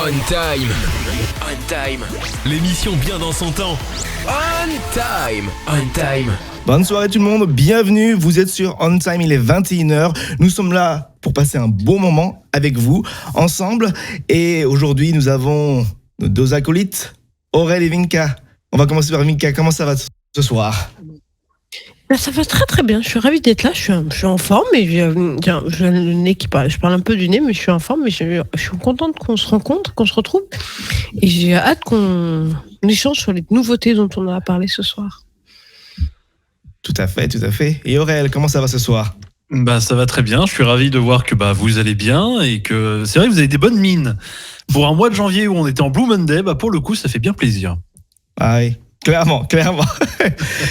On time. On time. L'émission bien dans son temps. On time. On time. Bonne soirée tout le monde, bienvenue, vous êtes sur On Time, il est 21h. Nous sommes là pour passer un bon moment avec vous, ensemble. Et aujourd'hui, nous avons nos deux acolytes, Aurel et Vinka. On va commencer par Vinka, comment ça va ce soir ? Ça va très très bien, je suis ravie d'être là, je suis en forme et j'ai le nez qui parle, je parle un peu du nez mais je suis en forme et je suis contente qu'on se rencontre, qu'on se retrouve et j'ai hâte qu'on échange sur les nouveautés dont on a parlé ce soir. Tout à fait. Et Aurel, comment ça va ce soir ? Ça va très bien, je suis ravi de voir que vous allez bien et que c'est vrai que vous avez des bonnes mines. Pour un mois de janvier où on était en Blue Monday, pour le coup ça fait bien plaisir. Ah oui. Clairement.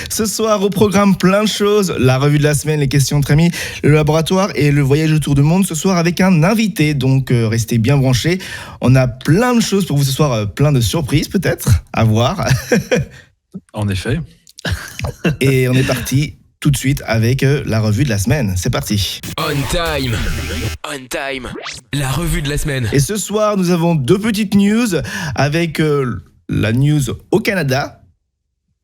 Ce soir, au programme, plein de choses. La revue de la semaine, les questions de Trémy, le laboratoire et le voyage autour du monde ce soir avec un invité. Donc, restez bien branchés. On a plein de choses pour vous ce soir, plein de surprises peut-être à voir. En effet. Et on est parti tout de suite avec la revue de la semaine. C'est parti. On time. On time. La revue de la semaine. Et ce soir, nous avons deux petites news avec la news au Canada.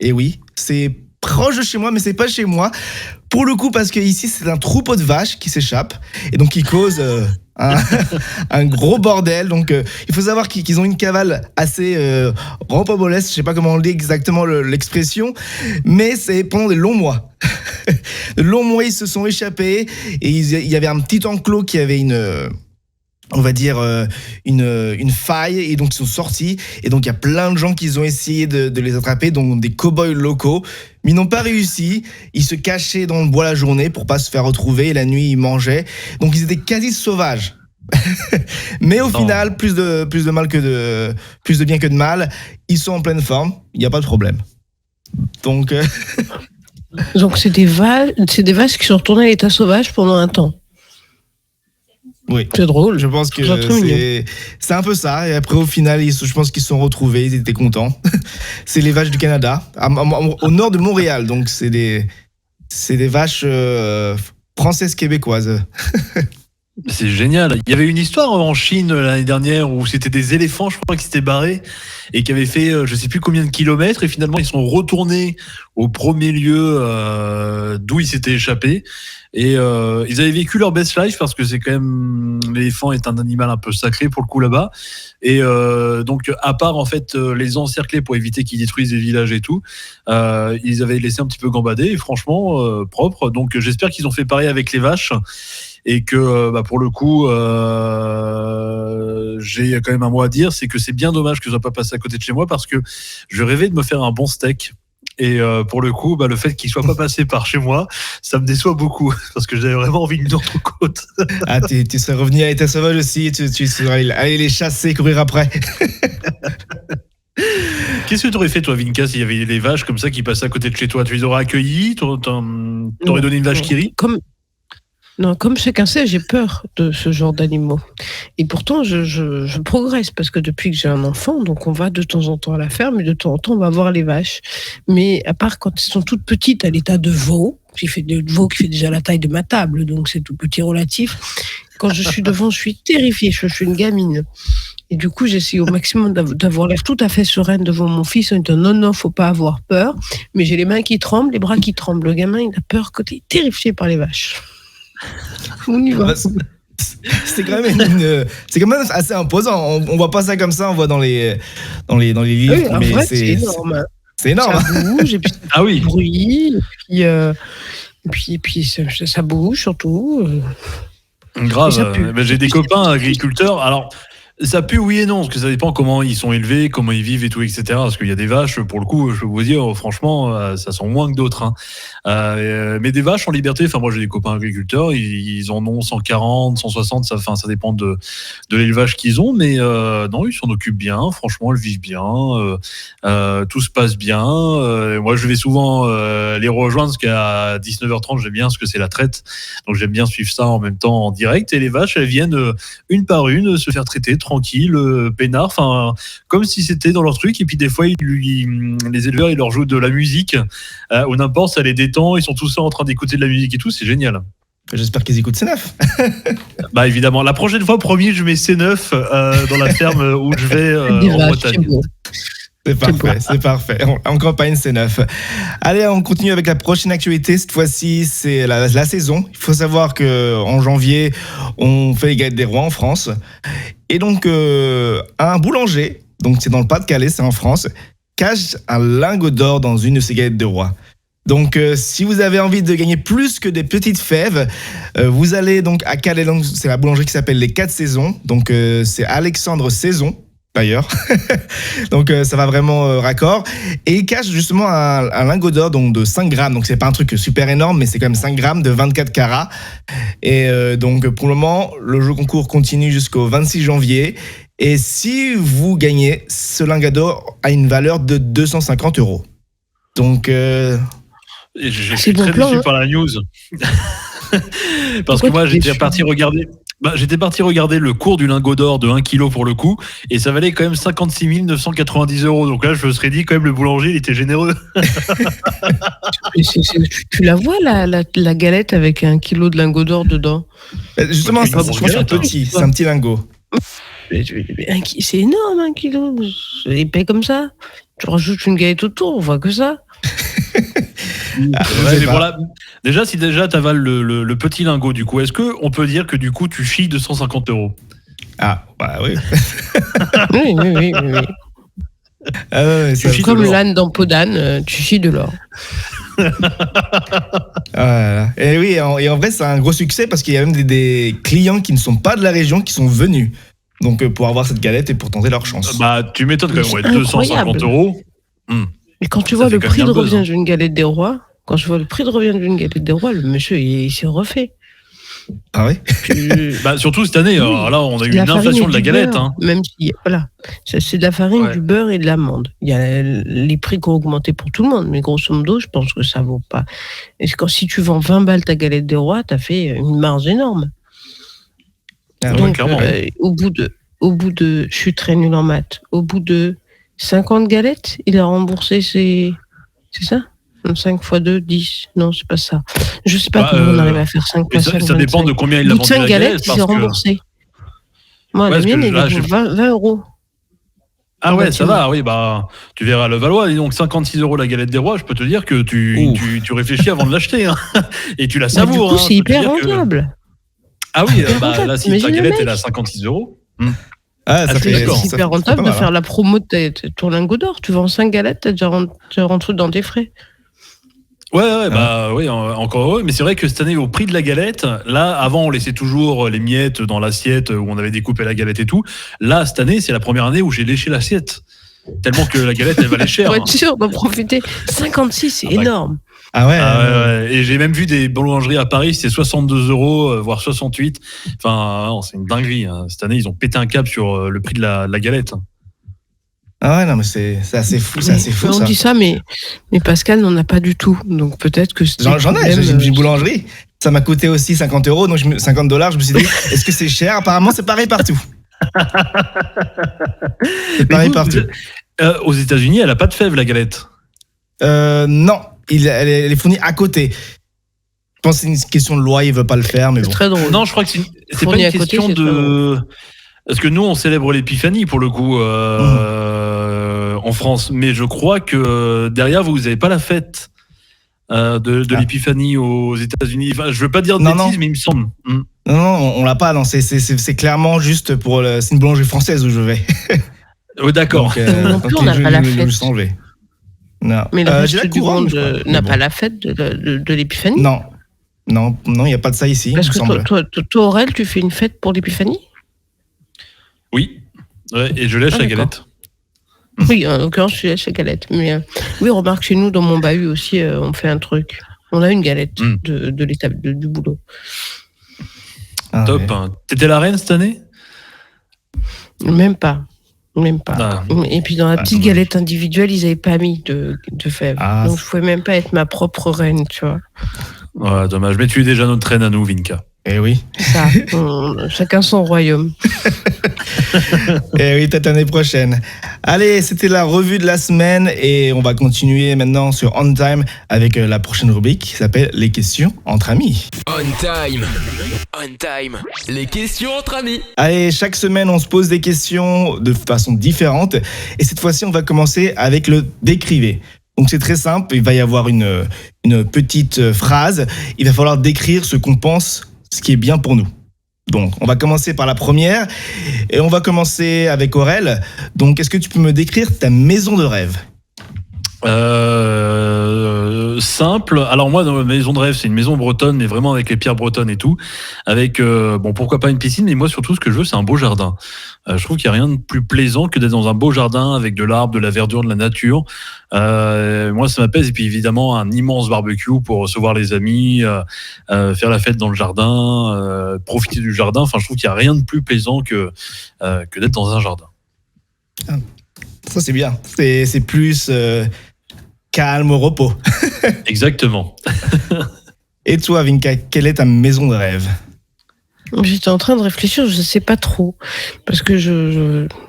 Et oui, c'est proche de chez moi, mais c'est pas chez moi. Pour le coup, parce que ici, c'est un troupeau de vaches qui s'échappe et donc qui cause un gros bordel. Donc, il faut savoir qu'ils ont une cavale assez rocambolesque. Je sais pas comment on dit exactement l'expression, mais c'est pendant des longs mois. De longs mois, ils se sont échappés et il y avait un petit enclos qui avait on va dire une faille et donc ils sont sortis et donc il y a plein de gens qui ont essayé de les attraper, donc des cow-boys locaux, mais ils n'ont pas réussi. Ils se cachaient dans le bois la journée pour pas se faire retrouver et la nuit ils mangeaient, donc ils étaient quasi sauvages. Mais au final, plus de bien que de mal, ils sont en pleine forme, il n'y a pas de problème. Donc c'est des vaches qui sont retournées à l'état sauvage pendant un temps. Oui, c'est drôle. Je pense que c'est un peu ça. Et après, au final, je pense qu'ils se sont retrouvés, ils étaient contents. C'est les vaches du Canada, au nord de Montréal. Donc, c'est des vaches françaises québécoises. C'est génial. Il y avait une histoire en Chine l'année dernière où c'était des éléphants, je crois, qui s'étaient barrés et qui avaient fait je sais plus combien de kilomètres et finalement ils sont retournés au premier lieu d'où ils s'étaient échappés et ils avaient vécu leur best life parce que c'est quand même, l'éléphant est un animal un peu sacré pour le coup là-bas et donc à part en fait les encercler pour éviter qu'ils détruisent des villages et tout, ils avaient laissé un petit peu gambader et franchement propre. Donc j'espère qu'ils ont fait pareil avec les vaches. Et que pour le coup, j'ai quand même un mot à dire, c'est que c'est bien dommage que ça soit pas passé à côté de chez moi parce que je rêvais de me faire un bon steak. Et pour le coup, le fait qu'il soit pas passé par chez moi, ça me déçoit beaucoup parce que j'avais vraiment envie d'une autre côte. Ah, tu serais revenu à l'état sauvage aussi, tu serais allé les chasser, courir après. Qu'est-ce que tu aurais fait, toi, Vinka, s'il y avait les vaches comme ça qui passaient à côté de chez toi ? Tu les aurais accueillies ? T'aurais donné une vache qui rit ? Comme chacun sait, j'ai peur de ce genre d'animaux. Et pourtant, je progresse parce que depuis que j'ai un enfant, donc on va de temps en temps à la ferme et de temps en temps on va voir les vaches. Mais à part quand elles sont toutes petites à l'état de veau, qui fait déjà la taille de ma table, donc c'est tout petit relatif. Quand je suis devant, je suis terrifiée, je suis une gamine. Et du coup, j'essaie au maximum d'avoir l'air tout à fait sereine devant mon fils en disant non, faut pas avoir peur. Mais j'ai les mains qui tremblent, les bras qui tremblent. Le gamin, il a peur quand il est terrifié par les vaches. On y va. C'est quand même assez imposant. On voit pas ça comme ça, on voit dans les livres. Oui, en mais vrai, c'est énorme. C'est énorme. Ça bouge, et puis ah oui. Bruit, et puis ça bouge surtout. Grave. J'ai des copains agriculteurs. Alors, ça pue oui et non, parce que ça dépend comment ils sont élevés, comment ils vivent et tout, etc. Parce qu'il y a des vaches, pour le coup, je peux vous dire, franchement, ça sent moins que d'autres. Hein. Mais des vaches en liberté, moi j'ai des copains agriculteurs, ils en ont 140, 160, ça dépend de l'élevage qu'ils ont, mais non, ils s'en occupent bien, franchement, elles vivent bien, tout se passe bien. Moi je vais souvent les rejoindre, parce qu'à 19h30, j'aime bien ce que c'est la traite, donc j'aime bien suivre ça en même temps en direct, et les vaches, elles viennent une par une se faire traiter tranquille, peinard, comme si c'était dans leur truc. Et puis des fois, les éleveurs, ils leur jouent de la musique ou n'importe, ça les détend. Ils sont tous là en train d'écouter de la musique et tout. C'est génial. J'espère qu'ils écoutent C9. Bah évidemment, la prochaine fois, promis, je mets C9 dans la ferme où je vais en Bretagne. C'est parfait. En campagne, C9. Allez, on continue avec la prochaine actualité. Cette fois-ci, c'est la saison. Il faut savoir qu'en janvier, on fait les galettes des rois en France. Et donc, un boulanger, donc c'est dans le Pas-de-Calais, c'est en France, cache un lingot d'or dans une de ses galettes de roi. Donc, si vous avez envie de gagner plus que des petites fèves, vous allez donc à Calais. Donc, c'est la boulangerie qui s'appelle Les 4 Saisons. Donc, c'est Alexandre Saison, d'ailleurs. Donc, ça va vraiment raccord. Et il cache justement un lingot d'or donc, de 5 grammes. Donc, c'est pas un truc super énorme, mais c'est quand même 5 grammes de 24 carats. Et donc, pour le moment, le jeu concours continue jusqu'au 26 janvier. Et si vous gagnez, ce lingot d'or a une valeur de 250 €. Donc... Et je suis très déçu par la news. Parce que moi, j'étais parti regarder le cours du lingot d'or de 1 kg pour le coup, et ça valait quand même 56 990 €. Donc là, je me serais dit, quand même, le boulanger, il était généreux. Tu la vois, la galette avec 1 kg de lingot d'or dedans? Justement, c'est petit, c'est un petit lingot. C'est énorme, 1 kg. C'est épais comme ça. Tu rajoutes une galette autour, on voit que ça. Déjà, si tu avales le petit lingot, du coup, est-ce qu'on peut dire que du coup tu chies 250 €? Ah, bah oui. Oui. C'est comme l'âne dans peau d'âne, tu chies de l'or. Et oui, et en vrai, c'est un gros succès parce qu'il y a même des clients qui ne sont pas de la région qui sont venus. Donc, pour avoir cette galette et pour tenter leur chance. Bah, tu m'étonnes quand même, 250 €. Et quand tu vois le prix de revient d'une galette des rois, le monsieur, il s'est refait. Ah oui. Surtout cette année, alors là, on a eu une inflation de la galette. Beurre, même si, voilà, c'est de la farine, du beurre et de l'amande. Il y a les prix qui ont augmenté pour tout le monde, mais grosso modo, je pense que ça vaut pas. Et si tu vends 20 balles ta galette des rois, t'as fait une marge énorme. Donc, clairement. Au bout de, je suis très nul en maths, au bout de 50 galettes, il a remboursé c'est ça? 5 x 2, 10. Non, c'est pas ça. Je sais pas comment on arrive à faire 5 x 5. Ça dépend de combien il a vendu la galette. 5 galettes, il s'est remboursé. Moi, la mienne, il a 20 €. Ah ouais, ça va, oui, bah, tu verras le Valois, et donc 56 € la galette des rois, je peux te dire que tu réfléchis avant de l'acheter, hein. Et tu la savoures. Du coup, c'est hyper rentable. Ah oui, là, si ta galette, elle a 56 €. C'est hyper rentable de faire la promo de ton lingot d'or. Tu vends 5 galettes, t'as déjà rentré dans tes frais. Oui, encore heureux. Mais c'est vrai que cette année, au prix de la galette, là, avant, on laissait toujours les miettes dans l'assiette où on avait découpé la galette et tout. Là, cette année, c'est la première année où j'ai léché l'assiette. Tellement que la galette, elle valait cher. Pour être sûr d'en profiter. 56, c'est énorme. Ah ouais. Et j'ai même vu des boulangeries à Paris, c'est 62 €, voire 68. Enfin, non, c'est une dinguerie. Hein. Cette année, ils ont pété un câble sur le prix de la galette. Ah ouais, non, mais c'est assez fou, on ça. dit ça, mais Pascal n'en a pas du tout. Donc peut-être que j'en ai, j'ai une boulangerie. Ça m'a coûté aussi 50 €, donc $50. Je me suis dit, est-ce que c'est cher? Apparemment, c'est pareil partout. C'est pareil partout. Aux États-Unis, elle a pas de fève, la galette. Non, elle est fournie à côté. Je pense que c'est une question de loi, il veut pas le faire, mais bon. C'est très drôle. Non, je crois que c'est pas une question de. Parce que nous, on célèbre l'épiphanie pour le coup en France, mais je crois que derrière vous n'avez pas la fête de l'épiphanie aux États-Unis. Enfin, je veux pas dire de bêtises, mais il me semble. Non, on l'a pas. Non, c'est clairement juste pour. C'est une boulangerie française où je vais. Oui, d'accord. Non plus, on n'a pas la fête. Non. Mais le reste du monde n'a pas la fête de l'épiphanie. Non, il n'y a pas de ça ici. Parce que toi, Aurel, tu fais une fête pour l'épiphanie? Oui, et je lèche la galette. Oui, en l'occurrence, je lèche la galette. Mais oui, remarque, chez nous, dans mon bahut aussi, on fait un truc. On a une galette de l'étape du boulot. Top. Ouais. T'étais la reine cette année? Même pas. Et puis dans la petite galette individuelle, ils n'avaient pas mis de fèves. Donc je ne pouvais même pas être ma propre reine, tu vois. Ouais, dommage. Mais tu es déjà notre reine à nous, Vinka. Eh oui. Ça, chacun son royaume. Et oui, peut-être l'année prochaine. Allez, c'était la revue de la semaine et on va continuer maintenant sur On Time avec la prochaine rubrique qui s'appelle Les questions entre amis. On Time. On Time. Les questions entre amis. Allez, chaque semaine, on se pose des questions de façon différente et cette fois-ci, on va commencer avec le décrivez. Donc c'est très simple, il va y avoir une petite phrase, il va falloir décrire ce qu'on pense, ce qui est bien pour nous. Donc on va commencer par la première et on va commencer avec Aurel. Donc est-ce que tu peux me décrire ta maison de rêve ? Simple. Alors moi, dans ma maison de rêve, c'est une maison bretonne, mais vraiment avec les pierres bretonnes et tout, avec pourquoi pas une piscine, mais moi surtout ce que je veux, c'est un beau jardin. Je trouve qu'il n'y a rien de plus plaisant que d'être dans un beau jardin avec de l'arbre, de la verdure, de la nature. Moi, ça m'apaise. Et puis évidemment, un immense barbecue pour recevoir les amis, faire la fête dans le jardin, profiter du jardin. Enfin, je trouve qu'il n'y a rien de plus plaisant que d'être dans un jardin. Ça c'est bien. C'est plus calme, au repos. Exactement. Et toi, Vinka, quelle est ta maison de rêve ? J'étais en train de réfléchir, je ne sais pas trop. Parce que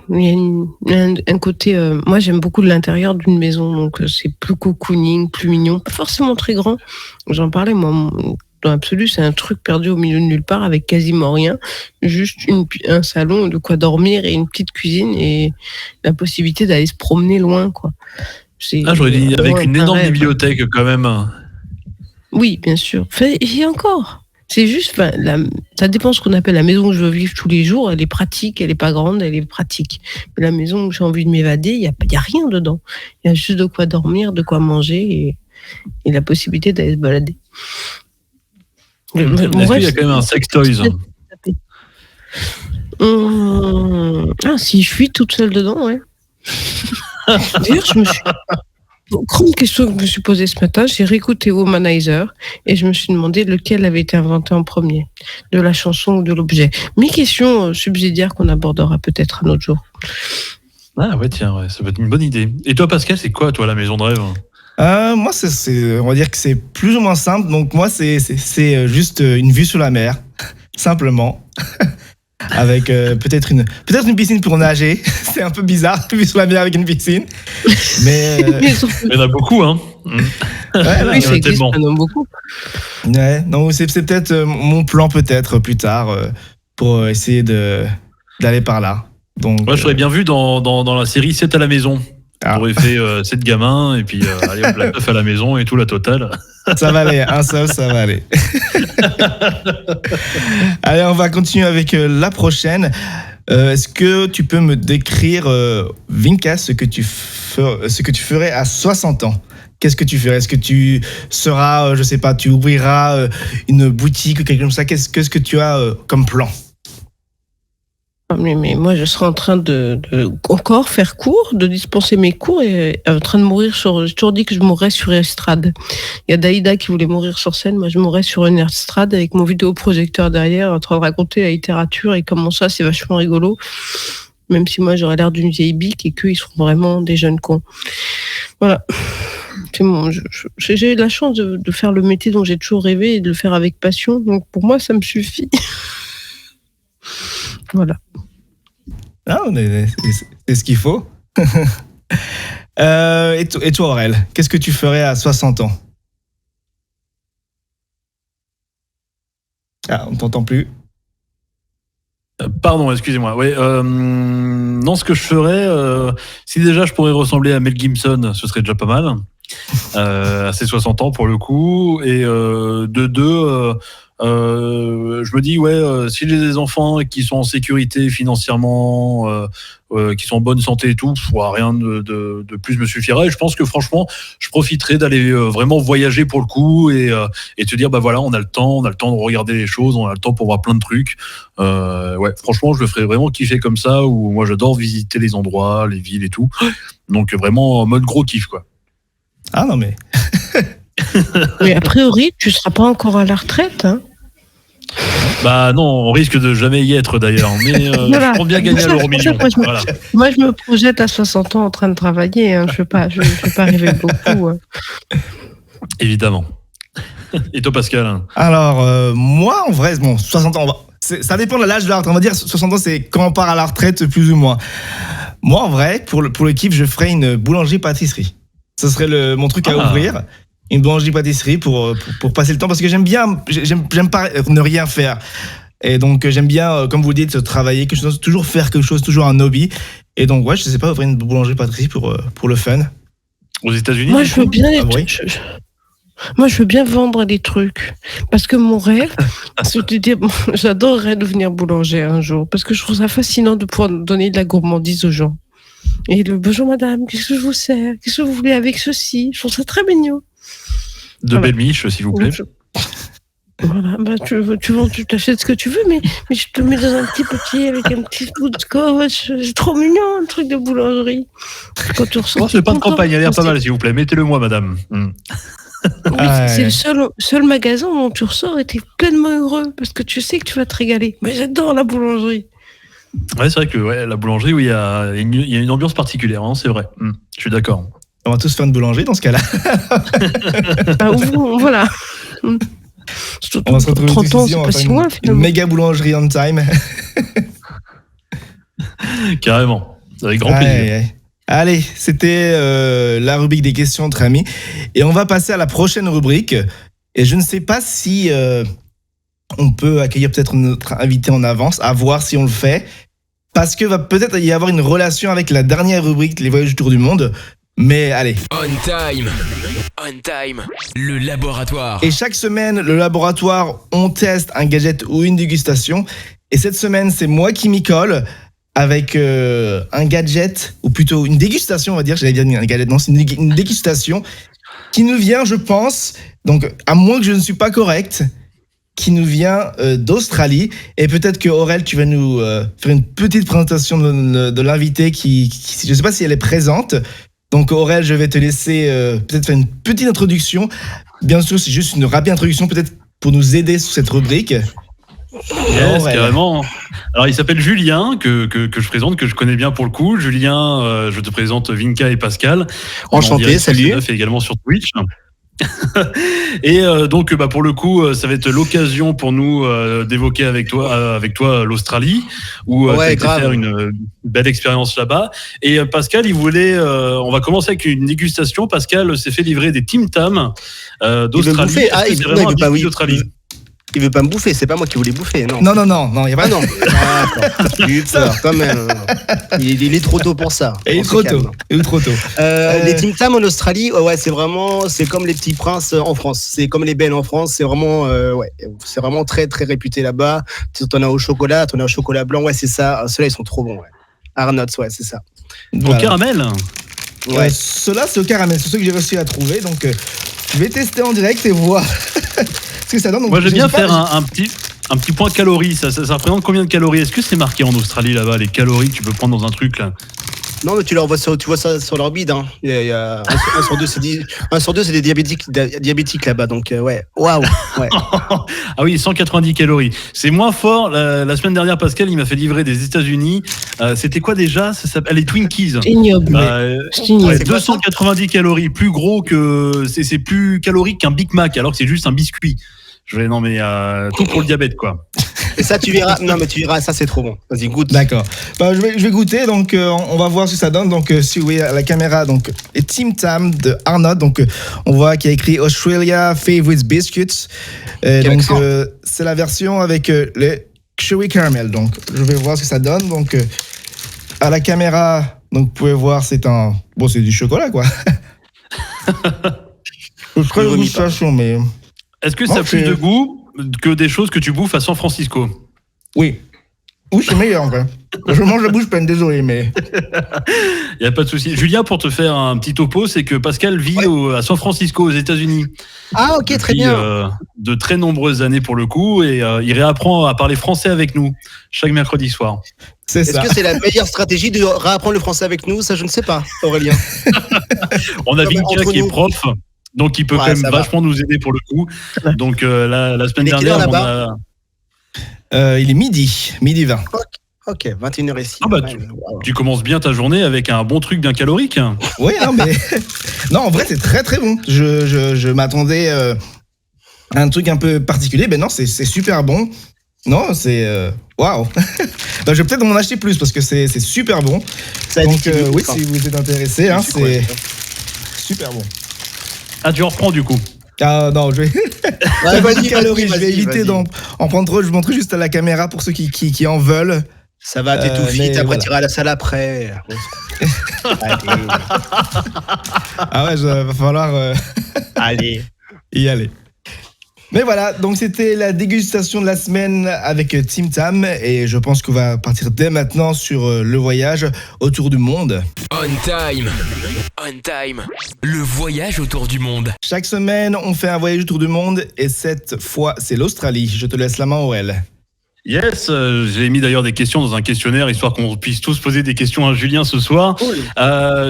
il y a un côté... moi, j'aime beaucoup l'intérieur d'une maison, donc c'est plus cocooning, plus mignon. Pas forcément très grand. J'en parlais, moi, dans l'absolu, c'est un truc perdu au milieu de nulle part avec quasiment rien. Juste un salon, de quoi dormir et une petite cuisine et la possibilité d'aller se promener loin, quoi. J'aurais dit avec une énorme bibliothèque quand même. Oui, bien sûr. Et encore, c'est juste, ça dépend de ce qu'on appelle la maison où je veux vivre tous les jours. Elle est pratique, elle n'est pas grande, elle est pratique. Mais la maison où j'ai envie de m'évader, il y a rien dedans. Il y a juste de quoi dormir, de quoi manger et la possibilité d'aller se balader. Est-ce qu'il y a quand même un sex toys ? Si je suis toute seule dedans, ouais. D'ailleurs, grande question que je me suis posée ce matin, j'ai réécouté Womanizer et je me suis demandé lequel avait été inventé en premier, de la chanson ou de l'objet. Mes questions subsidiaires qu'on abordera peut-être un autre jour. Ah ouais, tiens, ouais, ça peut être une bonne idée. Et toi, Pascal, c'est quoi, toi, la maison de rêve ? Moi, on va dire que c'est plus ou moins simple. Donc moi, c'est juste une vue sur la mer, simplement. Avec peut-être une piscine pour nager. C'est un peu bizarre, vue sur la mer avec une piscine. Mais il y en a beaucoup, hein. Oui, ça existe, il y en a beaucoup. Ouais, donc c'est peut-être mon plan peut-être plus tard pour essayer d'aller par là. Donc, moi, je serais bien vu dans la série 7 à la maison. J'aurais fait 7 gamins et puis allez hop, la teuf à la maison et tout, la totale. Ça va aller, un seul, ça va aller. Allez, on va continuer avec la prochaine. Est-ce que tu peux me décrire, Vinka, ce que tu ferais à 60 ans ? Qu'est-ce que tu ferais ? Est-ce que tu seras, je sais pas, tu ouvriras une boutique ou quelque chose comme ça ? Qu'est-ce que tu as comme plan ? Mais moi, je serais en train de encore faire cours, de dispenser mes cours et en train de mourir j'ai toujours dit que je mourrais sur estrade. Il y a Daïda qui voulait mourir sur scène, moi je mourrais sur une estrade avec mon vidéoprojecteur derrière en train de raconter la littérature et comment ça, c'est vachement rigolo. Même si moi j'aurais l'air d'une vieille bique et qu'eux, ils seront vraiment des jeunes cons. Voilà. C'est bon, j'ai eu la chance de faire le métier dont j'ai toujours rêvé et de le faire avec passion. Donc pour moi, ça me suffit. Voilà. Ah, c'est ce qu'il faut. Et toi, Aurel, qu'est-ce que tu ferais à 60 ans ? Ah, on ne t'entend plus. Pardon, excusez-moi. Ouais, non, ce que je ferais, si déjà je pourrais ressembler à Mel Gibson, ce serait déjà pas mal. À ses 60 ans pour le coup. Et je me dis, si j'ai des enfants qui sont en sécurité financièrement, qui sont en bonne santé et tout, rien de plus me suffira. Et je pense que franchement, je profiterai d'aller vraiment voyager pour le coup et te dire, voilà, on a le temps de regarder les choses, on a le temps pour voir plein de trucs. Franchement, je le ferais vraiment kiffer comme ça, où moi j'adore visiter les endroits, les villes et tout. Donc vraiment en mode gros kiff, quoi. Ah non mais... Mais a priori, tu seras pas encore à la retraite, hein ? Bah non, on risque de jamais y être d'ailleurs, mais voilà. Je prends bien gagner à l'euro million. Moi, je me projette à 60 ans en train de travailler, hein. Je vais pas arriver beaucoup. Évidemment. Et toi, Pascal ? Alors, moi, en vrai, 60 ans, ça dépend de l'âge de la retraite. On va dire 60 ans, c'est quand on part à la retraite, plus ou moins. Moi, en vrai, pour le kiff, je ferais une boulangerie-pâtisserie. Ce serait mon truc à ouvrir. Une boulangerie-pâtisserie pour passer le temps. Parce que j'aime pas ne rien faire. Et donc, j'aime bien, comme vous dites, travailler quelque chose, toujours faire quelque chose, toujours un hobby. Et donc, ouais, je sais pas, ouvrir une boulangerie-pâtisserie pour le fun. Aux États-Unis? Moi, je veux bien Moi, je veux bien vendre des trucs. Parce que mon rêve, c'est de dire, j'adorerais devenir boulanger un jour. Parce que je trouve ça fascinant de pouvoir donner de la gourmandise aux gens. Et bonjour madame, qu'est-ce que je vous sers? Qu'est-ce que vous voulez avec ceci? Je trouve ça très mignon. Belles miches, s'il vous plaît. Voilà, tu t'achètes ce que tu veux, mais je te mets dans un petit papier avec un petit bout de scotch. C'est trop mignon, un truc de boulangerie. Quand tu ressens. C'est pas de campagne, il a l'air pas mal, s'il vous plaît. Mettez-le-moi, madame. Oui, c'est le seul magasin où tu ressors et t'es pleinement heureux parce que tu sais que tu vas te régaler. Mais j'adore la boulangerie. Ouais, c'est vrai que la boulangerie, il y a une ambiance particulière, hein, c'est vrai. Je suis d'accord. On va tous faire une boulangerie dans ce cas-là. Voilà. On va se retrouver 30 ans, c'est pas si loin, une méga boulangerie on time. Carrément, avec grand plaisir. Allez, c'était la rubrique des questions entre amis. Et on va passer à la prochaine rubrique. Et je ne sais pas si on peut accueillir peut-être notre invité en avance, à voir si on le fait. Parce que va peut-être y avoir une relation avec la dernière rubrique, les voyages autour du monde. Mais allez. On time, le laboratoire. Et chaque semaine, le laboratoire, on teste un gadget ou une dégustation. Et cette semaine, c'est moi qui m'y colle avec un gadget, ou plutôt une dégustation, on va dire. J'allais dire un gadget, non, c'est une dégustation qui nous vient, je pense, donc à moins que je ne suis pas correct, qui nous vient d'Australie. Et peut-être que Aurel, tu vas nous faire une petite présentation de l'invité qui, je ne sais pas si elle est présente. Donc Aurel, je vais te laisser peut-être faire une petite introduction. Bien sûr, c'est juste une rapide introduction, peut-être pour nous aider sur cette rubrique. Yes, carrément. Alors, il s'appelle Julien, que je présente, que je connais bien pour le coup. Julien, je te présente Vinka et Pascal. Enchanté, salut. Et également sur Twitch. Et donc pour le coup ça va être l'occasion pour nous d'évoquer avec toi l'Australie où tu as été faire une belle expérience là-bas. Et Pascal il voulait on va commencer avec une dégustation. Pascal s'est fait livrer des Tim Tam d'Australie. Il veut pas me bouffer, c'est pas moi qui voulais bouffer, non. Non, il y a pas non. J'ai eu peur quand même. Il est trop tôt pour ça. Il est trop tôt. Les Tim Tam en Australie, ouais, c'est comme les petits princes en France. C'est comme les belles en France, c'est vraiment c'est vraiment très très réputé là-bas. T'en as au chocolat, t'en as au chocolat blanc, ouais, c'est ça. Ceux-là ils sont trop bons, ouais. Arnott's, ouais, c'est ça. Au caramel. Ouais, ceux-là c'est au caramel, c'est ceux que j'ai réussi à trouver, donc je vais tester en direct et voir. Ce que ça donne. Donc, moi, j'aime bien faire un petit point calories. Ça représente combien de calories? Est-ce que c'est marqué en Australie là-bas, les calories que tu peux prendre dans un truc là? Non, mais tu vois ça sur leur bide. Hein. Il y a 1 sur 2, c'est des diabétiques là-bas. Donc, ouais. Waouh. Ouais. Ah oui, 190 calories. C'est moins fort. La semaine dernière, Pascal, il m'a fait livrer des États-Unis. C'était quoi déjà? Ça s'appelle les Twinkies. C'est ignoble. 290 calories. Plus gros que. C'est plus calorique qu'un Big Mac, alors que c'est juste un biscuit. Non, mais tout pour le diabète, quoi. Et ça, tu verras. Non, mais tu verras, ça, c'est trop bon. Vas-y, goûte. D'accord. Je vais goûter, donc on va voir ce que ça donne. Donc, si vous voyez à la caméra, donc, les Tim Tam de Arnott's. Donc, on voit qu'il y a écrit Australia Favorites Biscuits. Donc, c'est la version avec le Chewy Caramel. Donc, je vais voir ce que ça donne. Donc, à la caméra, donc, vous pouvez voir, c'est du chocolat, quoi. Je ferai une dégustation, mais. Est-ce que ça a plus de goût que des choses que tu bouffes à San Francisco? Oui, c'est meilleur en fait. Je mange la bouche pleine, désolé, mais. Il n'y a pas de souci. Julien, pour te faire un petit topo, c'est que Pascal vit à San Francisco, aux États-Unis. Ah, ok, très bien. De très nombreuses années pour le coup, et il réapprend à parler français avec nous chaque mercredi soir. Est-ce que c'est la meilleure stratégie de réapprendre le français avec nous? Ça, je ne sais pas, Aurélien. On a Vinka qui est prof. Donc, il peut quand même vachement nous aider pour le coup. Donc, la semaine dernière, on a... il est midi 20. Ok, 21h ici. Ah bah, tu commences bien ta journée avec un bon truc bien calorique. Oui, non, mais... non, en vrai, c'est très, très bon. Je m'attendais à un truc un peu particulier. Ben non, c'est super bon. Non, c'est waouh. Bah, je vais peut-être m'en acheter plus parce que c'est super bon. Donc oui, si vous êtes intéressé, hein, c'est super bon. Ah, tu en reprends du coup. Ah non, je vais. Vas-y, je vais éviter d'en prendre trop. Je vous montrer juste à la caméra pour ceux qui en veulent. Ça va, t'es tout fit, après voilà. t'iras à la salle après. Ah ouais, va falloir Allez. y aller. Mais voilà, donc c'était la dégustation de la semaine avec Tim Tam et je pense qu'on va partir dès maintenant sur le voyage autour du monde. On time. Le voyage autour du monde. Chaque semaine, on fait un voyage autour du monde et cette fois, c'est l'Australie. Je te laisse la main, Aurel. Yes, j'ai mis d'ailleurs des questions dans un questionnaire histoire qu'on puisse tous poser des questions à Julien ce soir. Cool.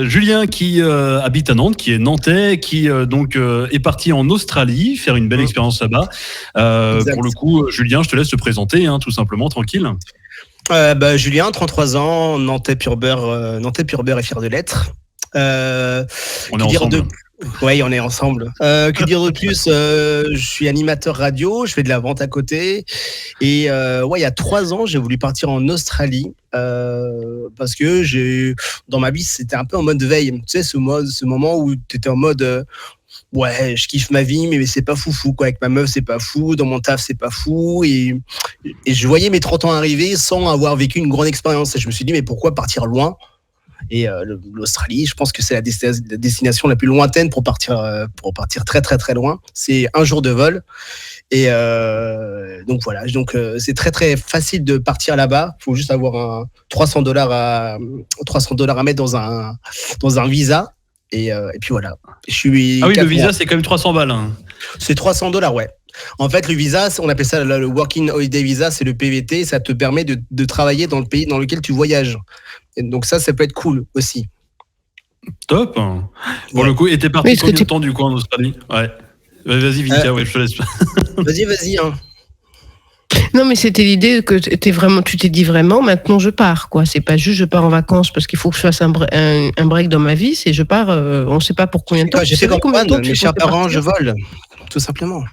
Julien qui habite à Nantes, qui est nantais, qui donc est parti en Australie faire une belle expérience là-bas. Pour le coup, Julien, je te laisse te présenter, hein, tout simplement, tranquille. Julien, 33 ans, Nantais pur beurre et fier de l'être. On est ensemble. Oui, on est ensemble. Que dire de plus, je suis animateur radio, je fais de la vente à côté. Et il y a 3 ans, j'ai voulu partir en Australie parce que dans ma vie, c'était un peu en mode veille. Tu sais, ce moment où tu étais en mode ouais, je kiffe ma vie, mais c'est pas foufou, quoi. Avec ma meuf, c'est pas fou. Dans mon taf, c'est pas fou. Et je voyais mes 30 ans arriver sans avoir vécu une grande expérience. Et je me suis dit, mais pourquoi partir loin ? Et l'Australie, je pense que c'est la destination la plus lointaine pour partir très très très loin. C'est 1 jour de vol. Et donc voilà, c'est très très facile de partir là-bas. Il faut juste avoir $300 à mettre dans un visa. Et puis voilà. Le visa, c'est quand même 300 balles. Hein. C'est $300, ouais. En fait, le visa, on appelle ça le Working Holiday Visa, c'est le PVT. Ça te permet de travailler dans le pays dans lequel tu voyages. Et donc ça peut être cool aussi. Top. Pour le coup, et t'es parti combien de temps du coup en Australie ? Ouais. Vas-y, Vinica, je te laisse. Vas-y. Hein. Non, mais c'était l'idée que tu t'es dit vraiment, maintenant je pars, quoi. C'est pas juste je pars en vacances parce qu'il faut que je fasse un break dans ma vie, c'est je pars, on ne sait pas pour combien de temps. J'ai fait comme Juan, mes chers parents, je vole, tout simplement.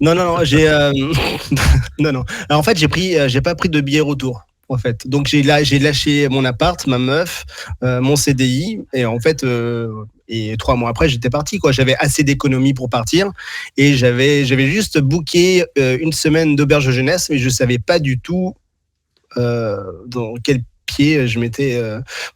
Non, non. Alors, en fait, j'ai pas pris de billet retour. En fait, donc j'ai lâché mon appart, ma meuf, mon CDI, et en fait, et 3 mois après, j'étais parti, quoi. J'avais assez d'économies pour partir, et j'avais juste booké 1 semaine d'auberge de jeunesse, mais je savais pas du tout dans quel pied je mettais,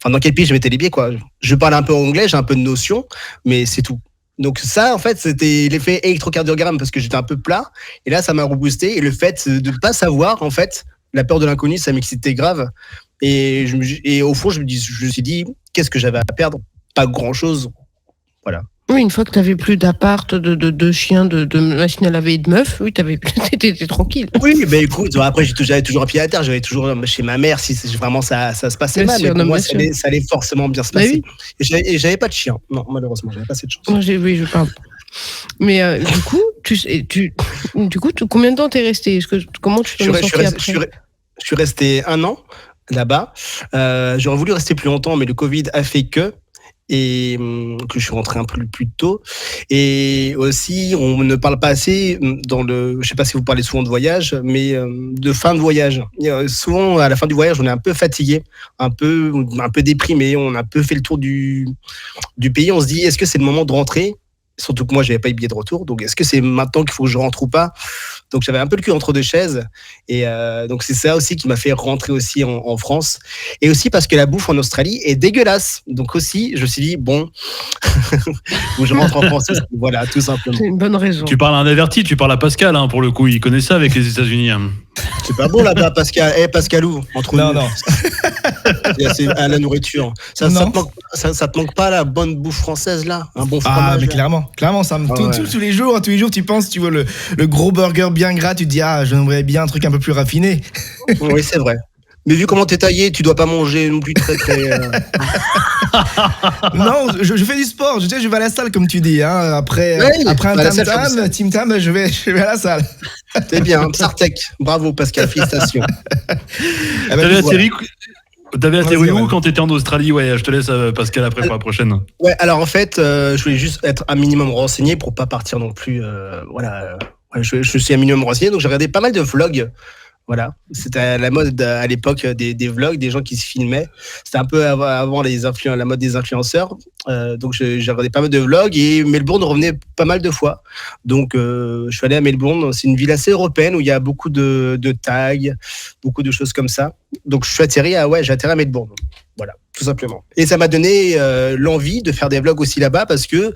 dans quel pied je mettais les pieds, quoi. Je parle un peu anglais, j'ai un peu de notion, mais c'est tout. Donc ça, en fait, c'était l'effet électrocardiogramme parce que j'étais un peu plat, et là, ça m'a reboosté, et le fait de pas savoir, en fait. La peur de l'inconnu, ça m'excitait grave. Et au fond, je me suis dit, qu'est-ce que j'avais à perdre ? Pas grand-chose. Voilà. Oui, une fois que tu n'avais plus d'appart, de chien, de machine à laver et de meuf, oui, t'étais tranquille. Oui, mais écoute, après, j'avais toujours un pied à terre, j'avais toujours chez ma mère, si vraiment ça se passait mal. Mais pour moi, ça allait forcément bien se passer. Oui. Et j'avais pas de chien. Non, malheureusement, j'avais pas cette chance. Oui, je parle. Mais du coup, combien de temps t'es resté ? Comment tu t'en es sorti après ? Je suis resté 1 an là-bas. J'aurais voulu rester plus longtemps, mais le Covid a fait que je suis rentré un peu plus tôt. Et aussi, on ne parle pas assez je sais pas si vous parlez souvent de voyage, mais de fin de voyage. Souvent, à la fin du voyage, on est un peu fatigué, un peu déprimé. On a un peu fait le tour du pays. On se dit, est-ce que c'est le moment de rentrer ? Surtout que moi, j'avais pas eu de billet de retour. Donc, est-ce que c'est maintenant qu'il faut que je rentre ou pas ? Donc, j'avais un peu le cul entre 2 chaises. Et donc, c'est ça aussi qui m'a fait rentrer aussi en France. Et aussi parce que la bouffe en Australie est dégueulasse. Donc aussi, je me suis dit, bon, où je rentre en France. Voilà, tout simplement. C'est une bonne raison. Tu parles à un averti, tu parles à Pascal, hein, pour le coup. Il connaît ça avec les États-Unis. Hein. C'est pas bon là-bas, Pascal. Pascalou, entre nous. Non. C'est à la nourriture. Ça te manque pas la bonne bouffe française, là ? Un bon fromage. Ah, mais clairement, ça me tous les jours, tu penses, tu vois le gros burger bien gras, tu te dis, j'aimerais bien un truc un peu plus raffiné. Oui, c'est vrai. Mais vu comment t'es taillé, tu dois pas manger non plus très. Non, je fais du sport. Je vais à la salle, comme tu dis. Hein. Après un Tim Tam, je vais à la salle. C'est bien, Psartec. Bravo, Pascal, félicitations. T'avais atterri où quand t'étais en Australie ? Ouais, je te laisse Pascal après pour la prochaine. Ouais, alors en fait, je voulais juste être un minimum renseigné pour pas partir non plus, Je suis un minimum renseigné, donc j'ai regardé pas mal de vlogs. Voilà, c'était à la mode à l'époque des vlogs, des gens qui se filmaient. C'était un peu avant la mode des influenceurs. Donc j'ai regardé pas mal de vlogs et Melbourne revenait pas mal de fois. Donc je suis allé à Melbourne. C'est une ville assez européenne où il y a beaucoup de tags, beaucoup de choses comme ça. Donc j'ai atterri à Melbourne. Voilà, tout simplement. Et ça m'a donné l'envie de faire des vlogs aussi là-bas parce que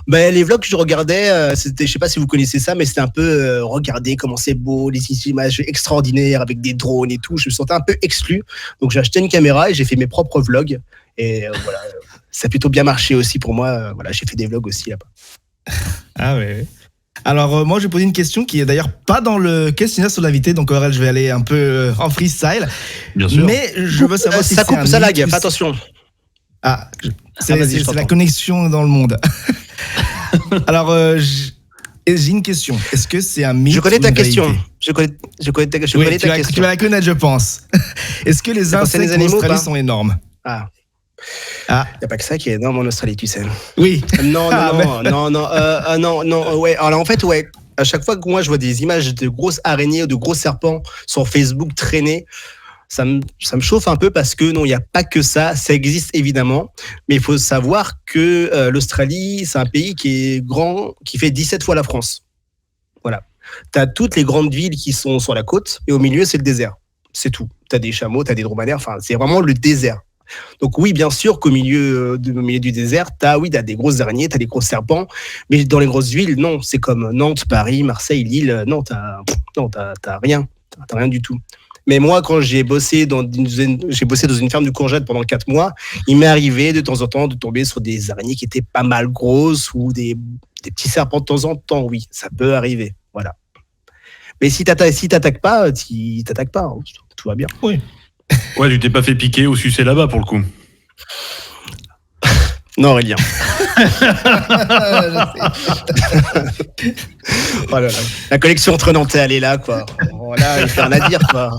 les vlogs que je regardais, je sais pas si vous connaissez ça, mais c'était un peu regarder comment c'est beau, les images extraordinaires avec des drones et tout. Je me sentais un peu exclu. Donc j'ai acheté une caméra et j'ai fait mes propres vlogs. Et voilà, ça a plutôt bien marché aussi pour moi. Voilà, j'ai fait des vlogs aussi là-bas. Ah ouais. Alors moi je vais poser une question qui est d'ailleurs pas dans le questionnaire sur l'invité, donc Aurel je vais aller un peu en freestyle. Bien sûr. Mais je veux savoir si ça c'est coupe, un ça lag, mythe. fais attention. C'est la connexion dans le monde. Alors j'ai une question. Est-ce que c'est un mythe? Je connais ou ta une question. réalité? Je connais ta Tu question. vas la connaître, je pense. Est-ce que les insectes en Australie sont énormes? Il n'y a pas que ça qui est énorme en Australie, tu sais. Oui. Non. Ouais. Alors en fait, ouais. À chaque fois que moi je vois des images de grosses araignées ou de gros serpents sur Facebook traîner, ça me chauffe un peu parce que non, il n'y a pas que ça. Ça existe évidemment, mais il faut savoir que l'Australie, c'est un pays qui est grand, qui fait 17 fois la France. Voilà. Tu as toutes les grandes villes qui sont sur la côte et au milieu, c'est le désert. C'est tout. Tu as des chameaux, tu as des dromadaires. Enfin, c'est vraiment le désert. Donc oui, bien sûr qu'au milieu du désert, t'as des grosses araignées, t'as des gros serpents, mais dans les grosses villes, non, c'est comme Nantes, Paris, Marseille, Lille, non, t'as rien, t'as rien du tout. Mais moi, quand j'ai bossé dans une ferme de courgettes pendant 4 mois, il m'est arrivé de temps en temps de tomber sur des araignées qui étaient pas mal grosses ou des petits serpents de temps en temps, oui, ça peut arriver, voilà. Mais si t'attaques pas, hein, tout va bien. Oui. Ouais, tu t'es pas fait piquer ou sucer là-bas pour le coup. Non, Aurélien. Oh là là. La collection entre Nantais, elle est là, quoi. Voilà, il n'y a rien à dire, quoi.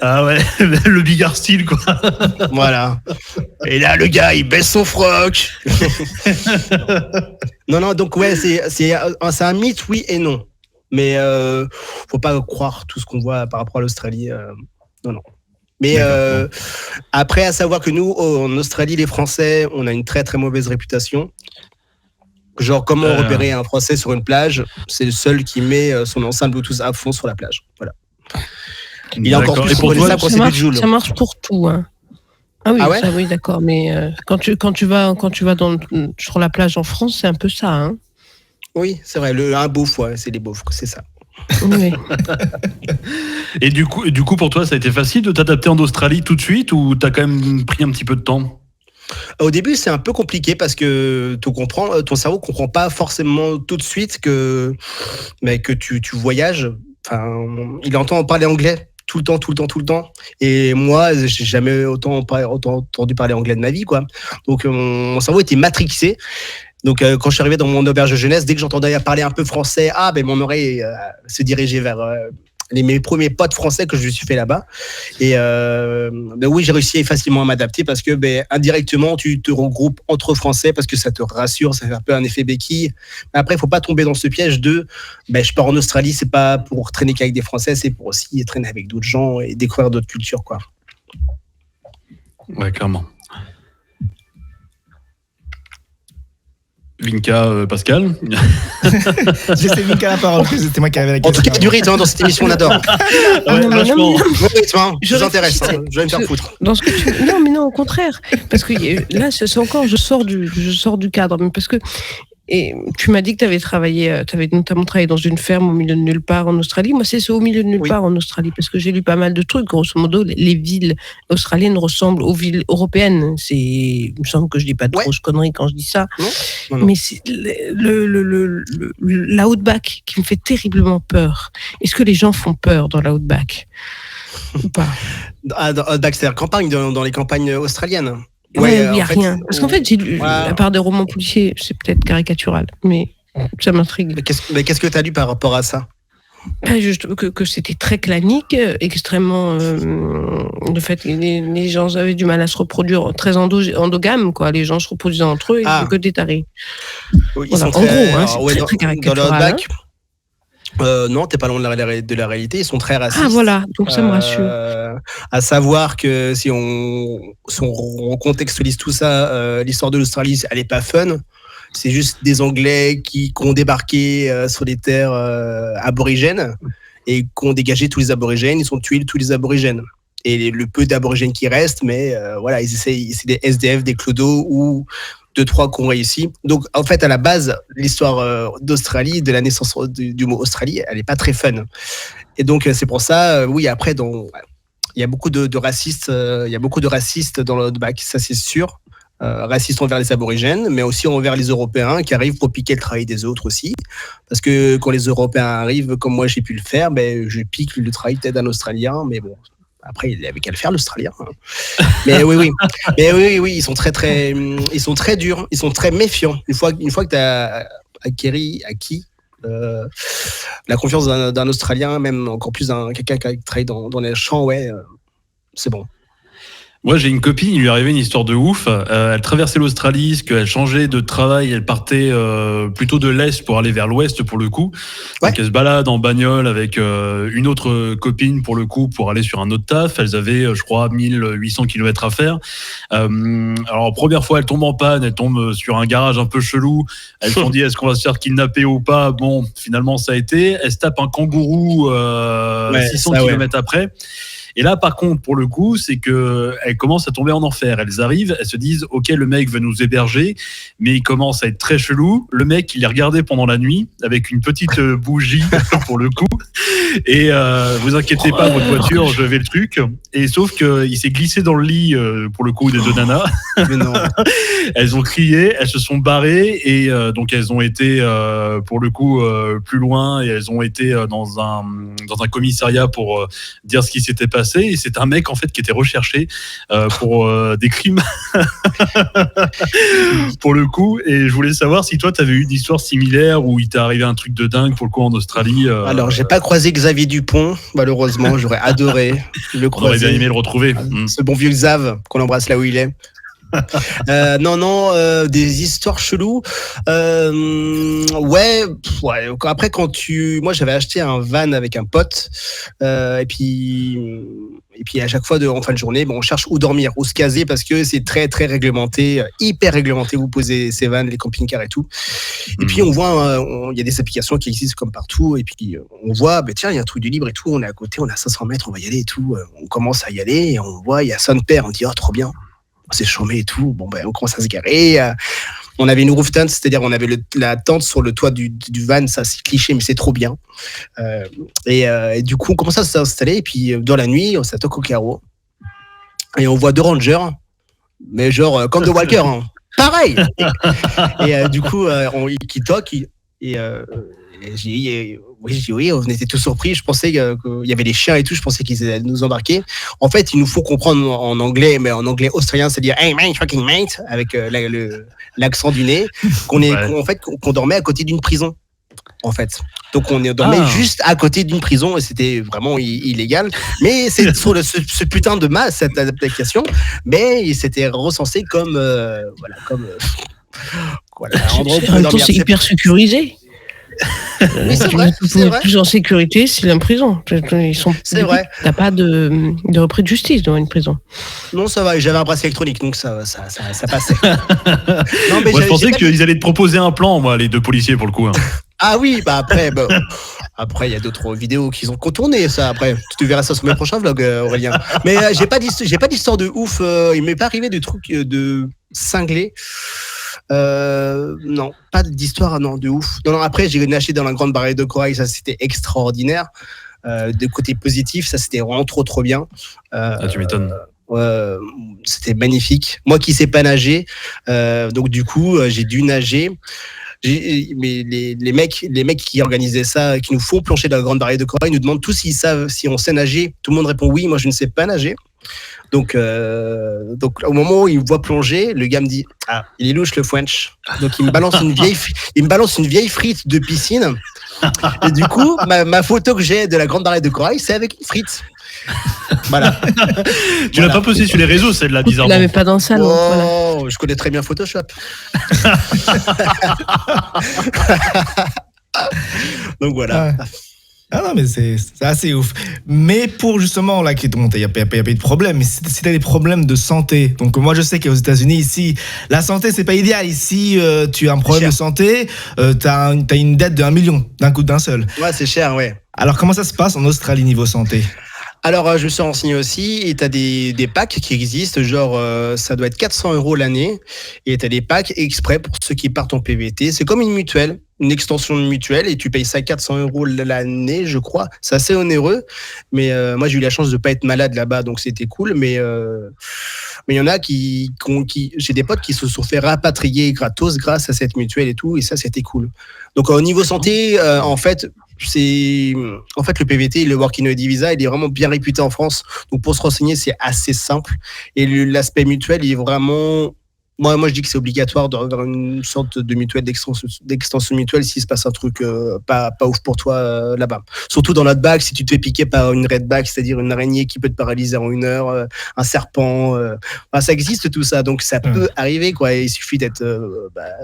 Ah ouais, le bigard style, quoi. Voilà. Et là, le gars, il baisse son froc. Non, donc ouais, c'est un mythe, oui et non. Mais faut pas croire tout ce qu'on voit par rapport à l'Australie. Non. Mais après, à savoir que nous, en Australie, les Français, on a une très très mauvaise réputation. Genre, comment repérer un Français sur une plage? C'est le seul qui met son enceinte Bluetooth à fond sur la plage. Voilà. Il est encore plus reconnaissable quand c'est du Joule. Ça marche pour tout. Hein. Ah oui, Ah ouais, ça, oui, d'accord. Mais quand tu vas sur la plage en France, c'est un peu ça. Hein. Oui, c'est vrai. Un beauf, ouais, c'est les beaufs, c'est ça. Oui. Et du coup, pour toi, ça a été facile de t'adapter en Australie tout de suite ou t'as quand même pris un petit peu de temps? Au début, c'est un peu compliqué parce que ton cerveau comprend pas forcément tout de suite que tu voyages. Enfin, il entend parler anglais tout le temps. Et moi, j'ai jamais autant entendu parler anglais de ma vie, quoi. Donc, mon cerveau était matrixé. Donc, quand je suis arrivé dans mon auberge de jeunesse, dès que j'entendais parler un peu français, mon oreille se dirigeait vers mes premiers potes français que je me suis fait là-bas. Et oui, j'ai réussi facilement à m'adapter parce que indirectement, tu te regroupes entre Français parce que ça te rassure, ça fait un peu un effet béquille. Mais après, il ne faut pas tomber dans ce piège de je pars en Australie, c'est pas pour traîner qu'avec des Français, c'est pour aussi traîner avec d'autres gens et découvrir d'autres cultures, quoi. Ouais, clairement. Vinka, Pascal. J'ai laissé Vinka la parole, parce que c'était moi qui avais la question. En tout cas, il y a du rythme dans cette émission, on adore. Ouais, vachement. Le rythme, je vous intéresse, je vais me faire foutre. Non, mais non, au contraire. Parce que là, c'est encore, je sors du cadre. Mais parce que, et tu m'as dit que tu avais notamment travaillé dans une ferme au milieu de nulle part en Australie. Moi, c'est au milieu de nulle part en Australie, parce que j'ai lu pas mal de trucs. Grosso modo, les villes australiennes ressemblent aux villes européennes. Il me semble que je dis pas de grosses conneries quand je dis ça. Non. Mais c'est l'outback qui me fait terriblement peur. Est-ce que les gens font peur dans l'outback ou pas? Outback, c'est-à-dire campagne, dans les campagnes australiennes. Ouais, il n'y a rien. Parce qu'en fait, j'ai lu, à part des romans policiers, c'est peut-être caricatural, mais ça m'intrigue. Mais qu'est-ce que tu as lu par rapport à ça? Juste que c'était très clanique, extrêmement. Le fait que les gens avaient du mal à se reproduire, très endogame, quoi. Les gens se reproduisaient entre eux et que des tarés. Oui, voilà. En gros, c'est très caricatural. Dans le Outback, Non, t'es pas loin de la réalité. Ils sont très racistes. Ah voilà, donc ça me rassure. À savoir que si on contextualise tout ça, l'histoire de l'Australie, elle est pas fun. C'est juste des Anglais qui ont débarqué sur les terres aborigènes et qui ont dégagé tous les aborigènes. Ils ont tué tous les aborigènes. Et le peu d'aborigènes qui restent, mais voilà, ils essayent, c'est des SDF, des clodos ou 2-3 qui ont réussi. Donc, en fait, à la base, l'histoire d'Australie, de la naissance du mot Australie, elle n'est pas très fun. Et donc, c'est pour ça, oui, après, il y a beaucoup de racistes, il y a beaucoup de racistes dans le bac, ça c'est sûr. Racistes envers les aborigènes, mais aussi envers les Européens qui arrivent pour piquer le travail des autres aussi. Parce que quand les Européens arrivent, comme moi j'ai pu le faire, je pique le travail peut-être d'un Australien, mais bon. Après, il avait qu'à le faire, l'Australien. Mais oui. Mais oui, ils sont très durs, ils sont très méfiants. Une fois que tu as acquis la confiance d'un Australien, même encore plus d'un quelqu'un qui travaille dans les champs, c'est bon. Moi, j'ai une copine, il lui arrivait une histoire de ouf. Elle traversait l'Australie, parce qu'elle changeait de travail, elle partait plutôt de l'Est pour aller vers l'Ouest, pour le coup. Ouais. Donc, elle se balade en bagnole avec une autre copine, pour le coup, pour aller sur un autre taf. Elles avaient, je crois, 1800 km à faire. Alors, première fois, elle tombe en panne, elle tombe sur un garage un peu chelou. Elles se sont dit, est-ce qu'on va se faire kidnapper ou pas? Bon, finalement, ça a été. Elle se tape un kangourou 600 km après. Et là, par contre, pour le coup, c'est que elles commencent à tomber en enfer. Elles arrivent, elles se disent, ok, le mec veut nous héberger, mais il commence à être très chelou. Le mec, il les regardait pendant la nuit avec une petite bougie pour le coup. Et vous inquiétez pas, votre voiture, je vais le truc. Et sauf que il s'est glissé dans le lit pour le coup des deux nanas. Mais non. Elles ont crié, elles se sont barrées et donc elles ont été pour le coup plus loin et elles ont été dans un commissariat pour dire ce qui s'était passé. Et c'est un mec en fait qui était recherché pour des crimes pour le coup. Et je voulais savoir si toi t'avais eu une histoire similaire où il t'est arrivé un truc de dingue pour le coup en Australie. Alors j'ai pas croisé Xavier Dupont, malheureusement. J'aurais adoré le croiser. On aurait bien aimé le retrouver. Ce bon vieux Xav qu'on embrasse là où il est. Des histoires cheloues. Ouais. Après, moi, j'avais acheté un van avec un pote, et puis à chaque fois en fin de journée, on cherche où dormir, où se caser, parce que c'est très très réglementé, hyper réglementé. Vous posez ces vannes, les camping-cars et tout. Et puis on voit, il y a des applications qui existent comme partout, et puis on voit, tiens, il y a un truc du libre et tout. On est à côté, on a 500 mètres, on va y aller et tout. On commence à y aller et on voit, il y a Son-Père. On dit, oh, trop bien. C'est chômé et tout. On commence à se garer. On avait une roof tent, c'est-à-dire on avait la tente sur le toit du van. Ça, c'est cliché, mais c'est trop bien. Et du coup, on commence à s'installer. Et puis, dans la nuit, on s'attaque au carreau. Et on voit 2 rangers, mais genre comme The Walker. Hein. Pareil. Et du coup, qui toquent. Et j'ai dit, oui, on était tous surpris. Je pensais qu'il y avait des chiens et tout. Je pensais qu'ils allaient nous embarquer. En fait, il nous faut comprendre en anglais, mais en anglais australien, c'est-à-dire hey mate, fucking mate, avec l'accent du nez, qu'on dormait à côté d'une prison. En fait, donc on dormait juste à côté d'une prison et c'était vraiment illégal. Mais c'est sur ce putain de cette application, mais c'était recensé comme un endroit où on pouvait dormir. C'est hyper sécurisé. Oui, c'est vrai. Plus en sécurité, c'est une prison. C'est vrai. T'as pas de repris de justice dans une prison. Non, ça va. J'avais un bracelet électronique, donc ça passait. Non, mais moi, je pensais qu'ils allaient te proposer un plan, moi, les 2 policiers, pour le coup. Hein. Ah oui, après, il y a d'autres vidéos qui ont contourné ça. Après, tu verras ça sur mes prochains vlogs, Aurélien. Mais j'ai pas d'histoire de ouf. Il m'est pas arrivé de trucs de cinglés. Non, pas d'histoire de ouf. Non, après, j'ai nagé dans la grande barrière de corail, ça c'était extraordinaire. De côté positif, ça c'était vraiment trop bien. Tu m'étonnes. C'était magnifique. Moi qui sais pas nager, donc du coup, j'ai dû nager. Mais les mecs qui organisaient ça, qui nous font plonger dans la grande barrière de corail, nous demandent tous s'ils savent, si on sait nager. Tout le monde répond oui, moi je ne sais pas nager. Donc au moment où il me voit plonger, le gars me dit il est louche le French. Donc il me balance une vieille frite de piscine. Et du coup, ma photo que j'ai de la grande barrière de corail, c'est avec une frite. Voilà. Tu l'as pas posté sur les réseaux, celle-là, bizarrement. Tu l'avais pas dans le salon. Voilà. Je connais très bien Photoshop. Donc voilà. Ah non, mais c'est assez ouf. Mais pour justement, là, il n'y a pas eu de problème. Mais si tu as des problèmes de santé, donc moi je sais qu'aux États-Unis, ici, la santé, c'est pas idéal. Ici, tu as un problème de santé, tu as une dette de 1 million d'un seul. Ouais, c'est cher, ouais. Alors, comment ça se passe en Australie niveau santé ? Alors, je me suis renseigné aussi, et tu as des packs qui existent, genre ça doit être 400 € l'année, et tu as des packs exprès pour ceux qui partent en PVT. C'est comme une mutuelle, une extension de mutuelle, et tu payes ça 400 € l'année, je crois. C'est assez onéreux, mais moi j'ai eu la chance de ne pas être malade là-bas, donc c'était cool, mais il y en a j'ai des potes qui se sont fait rapatrier gratos grâce à cette mutuelle et tout, et ça c'était cool. Donc au niveau santé, en fait, le PVT, le Working Holiday Visa, il est vraiment bien réputé en France. Donc pour se renseigner, c'est assez simple. Et l'aspect mutuel, il est vraiment... Moi, je dis que c'est obligatoire d'avoir une sorte de mutuelle, d'extension mutuelle s'il se passe un truc pas ouf pour toi là-bas. Surtout dans l'outback, si tu te fais piquer par une redback, c'est-à-dire une araignée qui peut te paralyser en 1 heure, un serpent, ça existe tout ça. Donc ça peut arriver, quoi. Il suffit d'être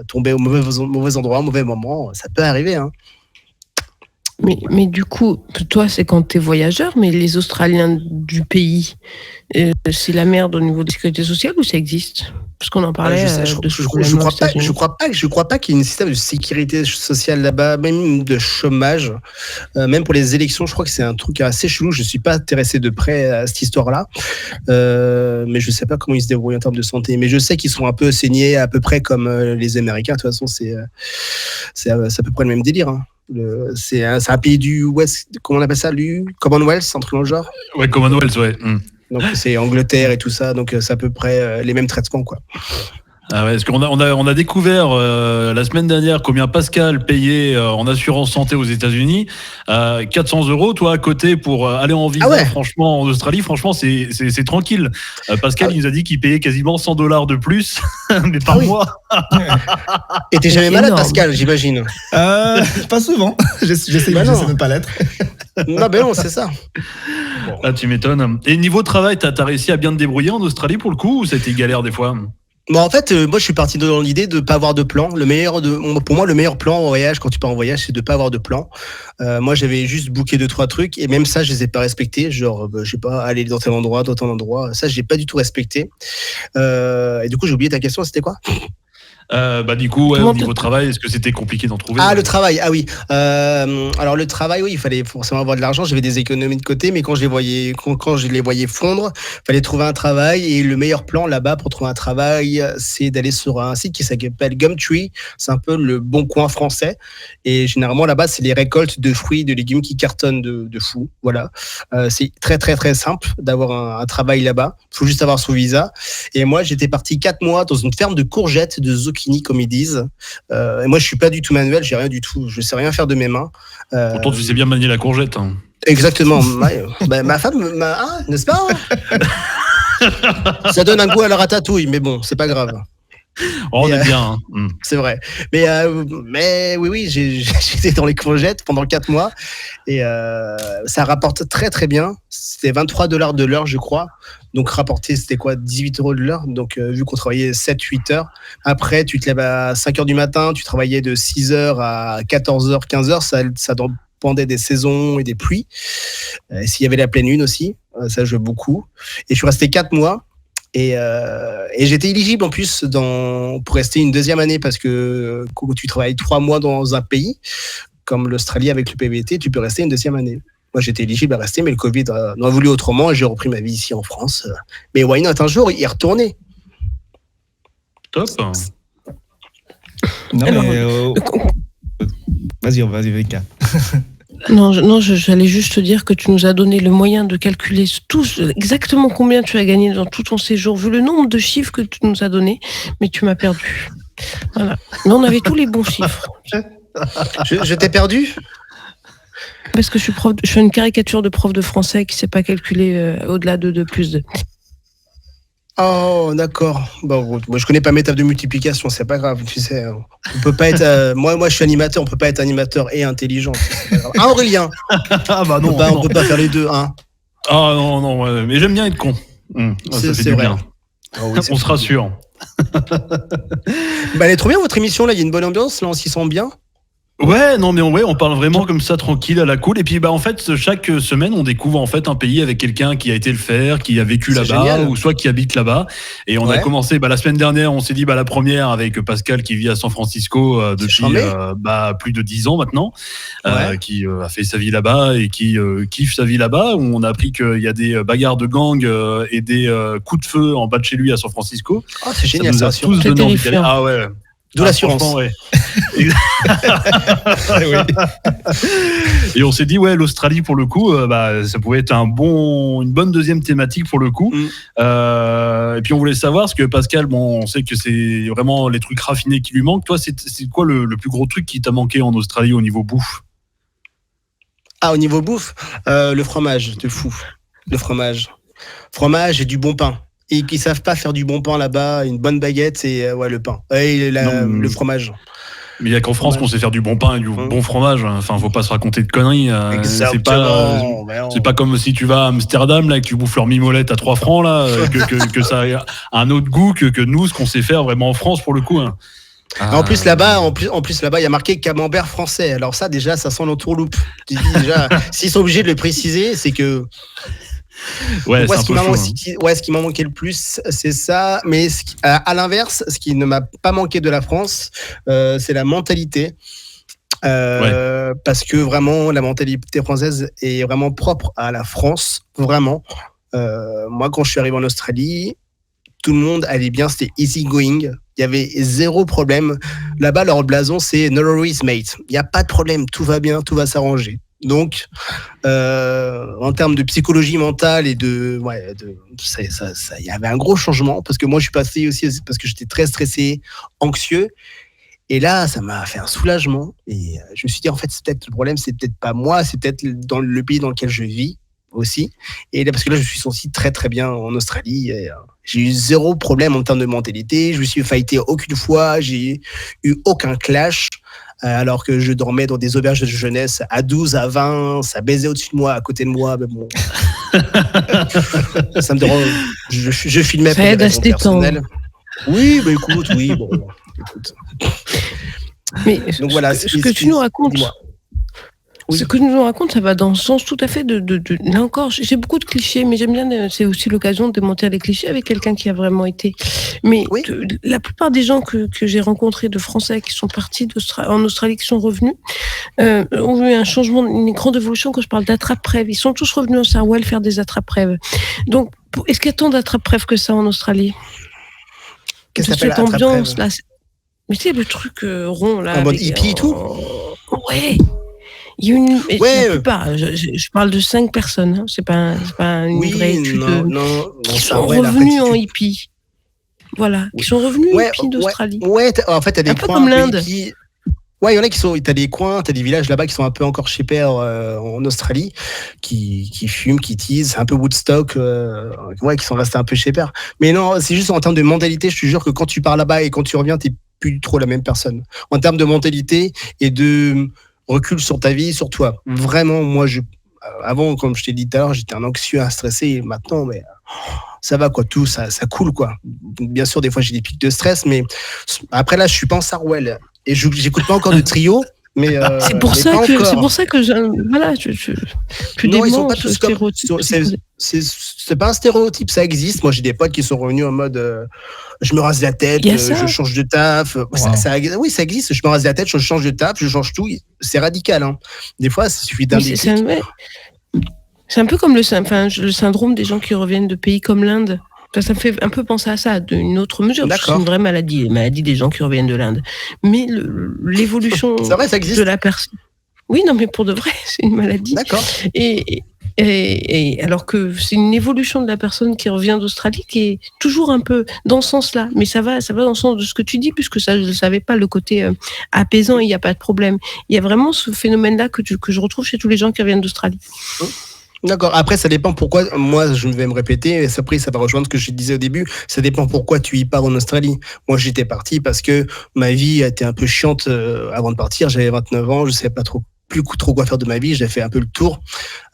tombé au mauvais endroit, au mauvais moment. Ça peut arriver, hein. Mais du coup, toi, c'est quand t'es voyageur, mais les Australiens du pays, c'est la merde au niveau de la sécurité sociale ou ça existe ? Parce qu'on en parlait. Je crois pas qu'il y ait un système de sécurité sociale là-bas, même de chômage, même pour les élections. Je crois que c'est un truc assez chelou. Je suis pas intéressé de près à cette histoire-là, mais je sais pas comment ils se débrouillent en termes de santé. Mais je sais qu'ils sont un peu saignés, à peu près comme les Américains. De toute façon, c'est à peu près le même délire, hein. C'est un pays du West, comment on appelle ça, du Commonwealth, un truc dans le genre. Ouais, Commonwealth, ouais. Donc c'est Angleterre et tout ça, donc c'est à peu près les mêmes traitements, quoi. Ah ouais, parce qu'on a découvert la semaine dernière combien Pascal payait en assurance santé aux États-Unis. 400 €, toi, à côté, pour aller en visa. Ah ouais. Franchement, en Australie, franchement, c'est tranquille. Pascal, il nous a dit qu'il payait quasiment 100 $ de plus, mais par mois. Et t'es jamais malade, Pascal, j'imagine. Pas souvent. J'essaie de ne pas l'être. Non, ben non, c'est ça. Bon. Ah, tu m'étonnes. Et niveau travail, t'as réussi à bien te débrouiller en Australie pour le coup, ou c'était galère des fois ? Bon, en fait, moi, je suis parti dans l'idée de ne pas avoir de plan. Pour moi, le meilleur plan en voyage, quand tu pars en voyage, c'est de ne pas avoir de plan. Moi, j'avais juste booké 2-3 trucs, et même ça, je les ai pas respectés. Genre, je sais pas, aller dans tel endroit, dans tel endroit. Ça, j'ai pas du tout respecté. Et du coup, j'ai oublié ta question, c'était quoi ? Du coup, au niveau travail, est-ce que c'était compliqué d'en trouver ? Le travail, ah oui. Alors le travail, oui, il fallait forcément avoir de l'argent. J'avais des économies de côté, mais quand je les voyais fondre, il fallait trouver un travail. Et le meilleur plan là-bas pour trouver un travail, c'est d'aller sur un site qui s'appelle Gumtree. C'est un peu le Bon Coin français. Et généralement là-bas, c'est les récoltes de fruits, de légumes qui cartonnent de fou. Voilà. C'est très très très simple d'avoir un travail là-bas. Il faut juste avoir son visa. Et moi, j'étais parti 4 mois dans une ferme de courgettes, de zucchini, comme ils disent. Et moi, je suis pas du tout manuel, j'ai rien du tout. Je sais rien faire de mes mains. Pourtant, tu sais bien manier la courgette. Hein. Exactement. Ma femme, n'est-ce pas ? Ça donne un goût à la ratatouille, mais bon, c'est pas grave. On est bien. Hein. C'est vrai. Mais oui, j'étais dans les courgettes pendant 4 mois et ça rapporte très très bien. C'était 23 $ de l'heure, je crois. Donc rapporté, c'était quoi, 18 € de l'heure. Donc vu qu'on travaillait 7-8 heures. Après, tu te lèves à 5 heures du matin, tu travaillais de 6 heures à 14 heures, 15 heures. Ça dépendait des saisons et des pluies. S'il y avait la pleine lune aussi, ça joue beaucoup. Et je suis resté 4 mois. Et j'étais éligible en plus pour rester une 2e année parce que quand tu travailles 3 mois dans un pays comme l'Australie avec le PVT, tu peux rester une 2e année. Moi, j'étais éligible à rester, mais le Covid en a voulu autrement et j'ai repris ma vie ici en France. Mais why not, un jour y retourner. Top. Non, mais vas-y, Vika. Non, j'allais juste te dire que tu nous as donné le moyen de calculer exactement combien tu as gagné dans tout ton séjour, vu le nombre de chiffres que tu nous as donné, mais tu m'as perdu. Voilà. Mais on avait tous les bons chiffres. Je t'ai perdu ? Parce que je suis une caricature de prof de français qui ne sait pas calculer au-delà de 2 plus 2. Oh, d'accord. Bon, moi, je connais pas mes tables de multiplication, c'est pas grave, tu sais. On peut pas être. Moi, je suis animateur, on peut pas être animateur et intelligent. Ah, Aurélien. Non. On peut pas faire les deux, hein. Ah non, mais j'aime bien être con. Ça fait du vrai. bien. Oh, oui, on se rassure. Elle est trop bien votre émission là. Il y a une bonne ambiance là, on s'y sent bien. Ouais, non mais on parle vraiment comme ça tranquille à la cool et puis en fait chaque semaine on découvre en fait un pays avec quelqu'un qui a été le faire, qui a vécu C'est là-bas génial. ou soit qui habite là-bas et on a Ouais. commencé la semaine dernière, on s'est dit la première avec Pascal qui vit à San Francisco depuis charmé. plus de 10 ans maintenant, Ouais. qui a fait sa vie là-bas et qui kiffe sa vie là-bas, où on a appris qu'il y a des bagarres de gang et des coups de feu en bas de chez lui à San Francisco. Oh, c'est génial, nous ça a rassure. tous C'est donné envie d'y aller. terrifiant. Ah ouais. D'où l'assurance. Franchement, ouais. Et on s'est dit l'Australie pour le coup ça pouvait être une bonne deuxième thématique pour le coup. Et puis on voulait savoir parce que Pascal, on sait que c'est vraiment les trucs raffinés qui lui manquent. Toi, c'est quoi le plus gros truc qui t'a manqué en Australie au niveau bouffe? Ah, au niveau bouffe, le fromage, de fou. Le fromage et du bon pain. Et qui savent pas faire du bon pain là-bas, une bonne baguette et le pain. Et le fromage. Mais il y a qu'en France qu'on sait faire du bon pain et du bon fromage. Enfin, faut pas se raconter de conneries. C'est pas comme si tu vas à Amsterdam là, que tu bouffes leur mimolette à 3 francs là, que ça a un autre goût que nous, ce qu'on sait faire vraiment en France pour le coup. Hein. En plus là-bas, il y a marqué camembert français. Alors ça déjà, ça sent l'entourloupe. Tu dis déjà, s'ils sont obligés de le préciser, c'est que. Ouais, Moi, c'est un peu chaud. ce qui m'a manqué le plus, c'est ça. Mais à l'inverse, ce qui ne m'a pas manqué de la France, c'est la mentalité. Parce que vraiment, la mentalité française est vraiment propre à la France. Vraiment. Moi, quand je suis arrivé en Australie, tout le monde allait bien, c'était easy going. Il y avait zéro problème. Là-bas, leur blason, c'est no worries, mate. Il n'y a pas de problème, tout va bien, tout va s'arranger. Donc, en termes de psychologie mentale et il y avait un gros changement parce que moi, je suis passé aussi parce que j'étais très stressé, anxieux. Et là, ça m'a fait un soulagement. Et je me suis dit, en fait, c'est peut-être le problème, c'est peut-être pas moi, c'est peut-être dans le pays dans lequel je vis aussi. Et là, parce que là, je suis senti très, très bien en Australie. Et, j'ai eu zéro problème en termes de mentalité. Je me suis fighté aucune fois. J'ai eu aucun clash. Alors que je dormais dans des auberges de jeunesse à 12, à 20, ça baisait au-dessus de moi, à côté de moi. Mais bon. Ça me dérange. Je filmais ça pour des aide à raisons se détendre. personnelles. Oui, bah écoute, oui, bon. Écoute. Mais Donc voilà, ce que tu nous racontes, dis-moi. Oui. ce que tu nous racontes, ça va dans le sens tout à fait de là encore, j'ai beaucoup de clichés, mais j'aime bien, c'est aussi l'occasion de démonter les clichés avec quelqu'un qui a vraiment été. Mais Oui. la plupart des gens que j'ai rencontrés de Français qui sont partis en Australie, qui sont revenus, ont eu un changement, une grande évolution quand je parle d'attrape-rêve. Ils sont tous revenus au Sarwell faire des attrape-rêves. Donc, est-ce qu'il y a tant d'attrape-rêves que ça en Australie? Qu'est-ce que Toute ça cette s'appelle ambiance là. Mais tu sais, le truc rond là. En mode avec, hippie et tout. Ouais. Il y a une. Ouais. La plupart, je parle de 5 personnes. Hein. C'est pas une vraie étude. Qui sont revenus en hippie. Voilà. Qui sont revenus hippies d'Australie. Ouais, en fait, t'as des un peu coins comme l'Inde. Ouais, il y en a qui sont. T'as des coins, t'as des villages là-bas qui sont un peu encore chez père en Australie, qui fument, qui teasent, c'est un peu Woodstock, qui sont restés un peu chez père. Mais non, c'est juste en termes de mentalité, je te jure que quand tu pars là-bas et quand tu reviens, t'es plus trop la même personne. En termes de mentalité et de recul sur ta vie, sur toi. Vraiment, moi, avant, comme je t'ai dit tout à l'heure, j'étais un anxieux, un stressé. Et maintenant, mais ça va quoi, tout ça coule quoi. Bien sûr, des fois j'ai des pics de stress, mais après là, je suis pas en Sarwell et j'écoute pas encore de Trio. Mais c'est pour ça que voilà, tu non, ils sont pas démontes tous ce comme. stéréotype. C'est pas un stéréotype, ça existe. Moi, j'ai des potes qui sont revenus en mode je me rase la tête, je change de taf. Wow. Oui, ça existe. Je me rase la tête, je change de taf, je change tout. C'est radical. Hein. Des fois, il suffit d'un déclic. C'est un peu comme le syndrome des gens qui reviennent de pays comme l'Inde. Ça me fait un peu penser à ça, d'une autre mesure. Parce que c'est une vraie maladie, la maladie des gens qui reviennent de l'Inde. Mais l'évolution de la personne. Oui, non, mais pour de vrai, c'est une maladie. D'accord. Et alors que c'est une évolution de la personne qui revient d'Australie qui est toujours un peu dans ce sens-là. Mais ça va dans le sens de ce que tu dis, puisque ça, je ne savais pas, le côté apaisant, il n'y a pas de problème. Il y a vraiment ce phénomène-là que je retrouve chez tous les gens qui reviennent d'Australie. D'accord. Après, ça dépend pourquoi. Moi, je vais me répéter. Et après, ça va rejoindre ce que je disais au début. Ça dépend pourquoi tu y pars en Australie. Moi, j'étais parti parce que ma vie était un peu chiante avant de partir. J'avais 29 ans. Je ne savais pas trop quoi faire de ma vie. J'ai fait un peu le tour.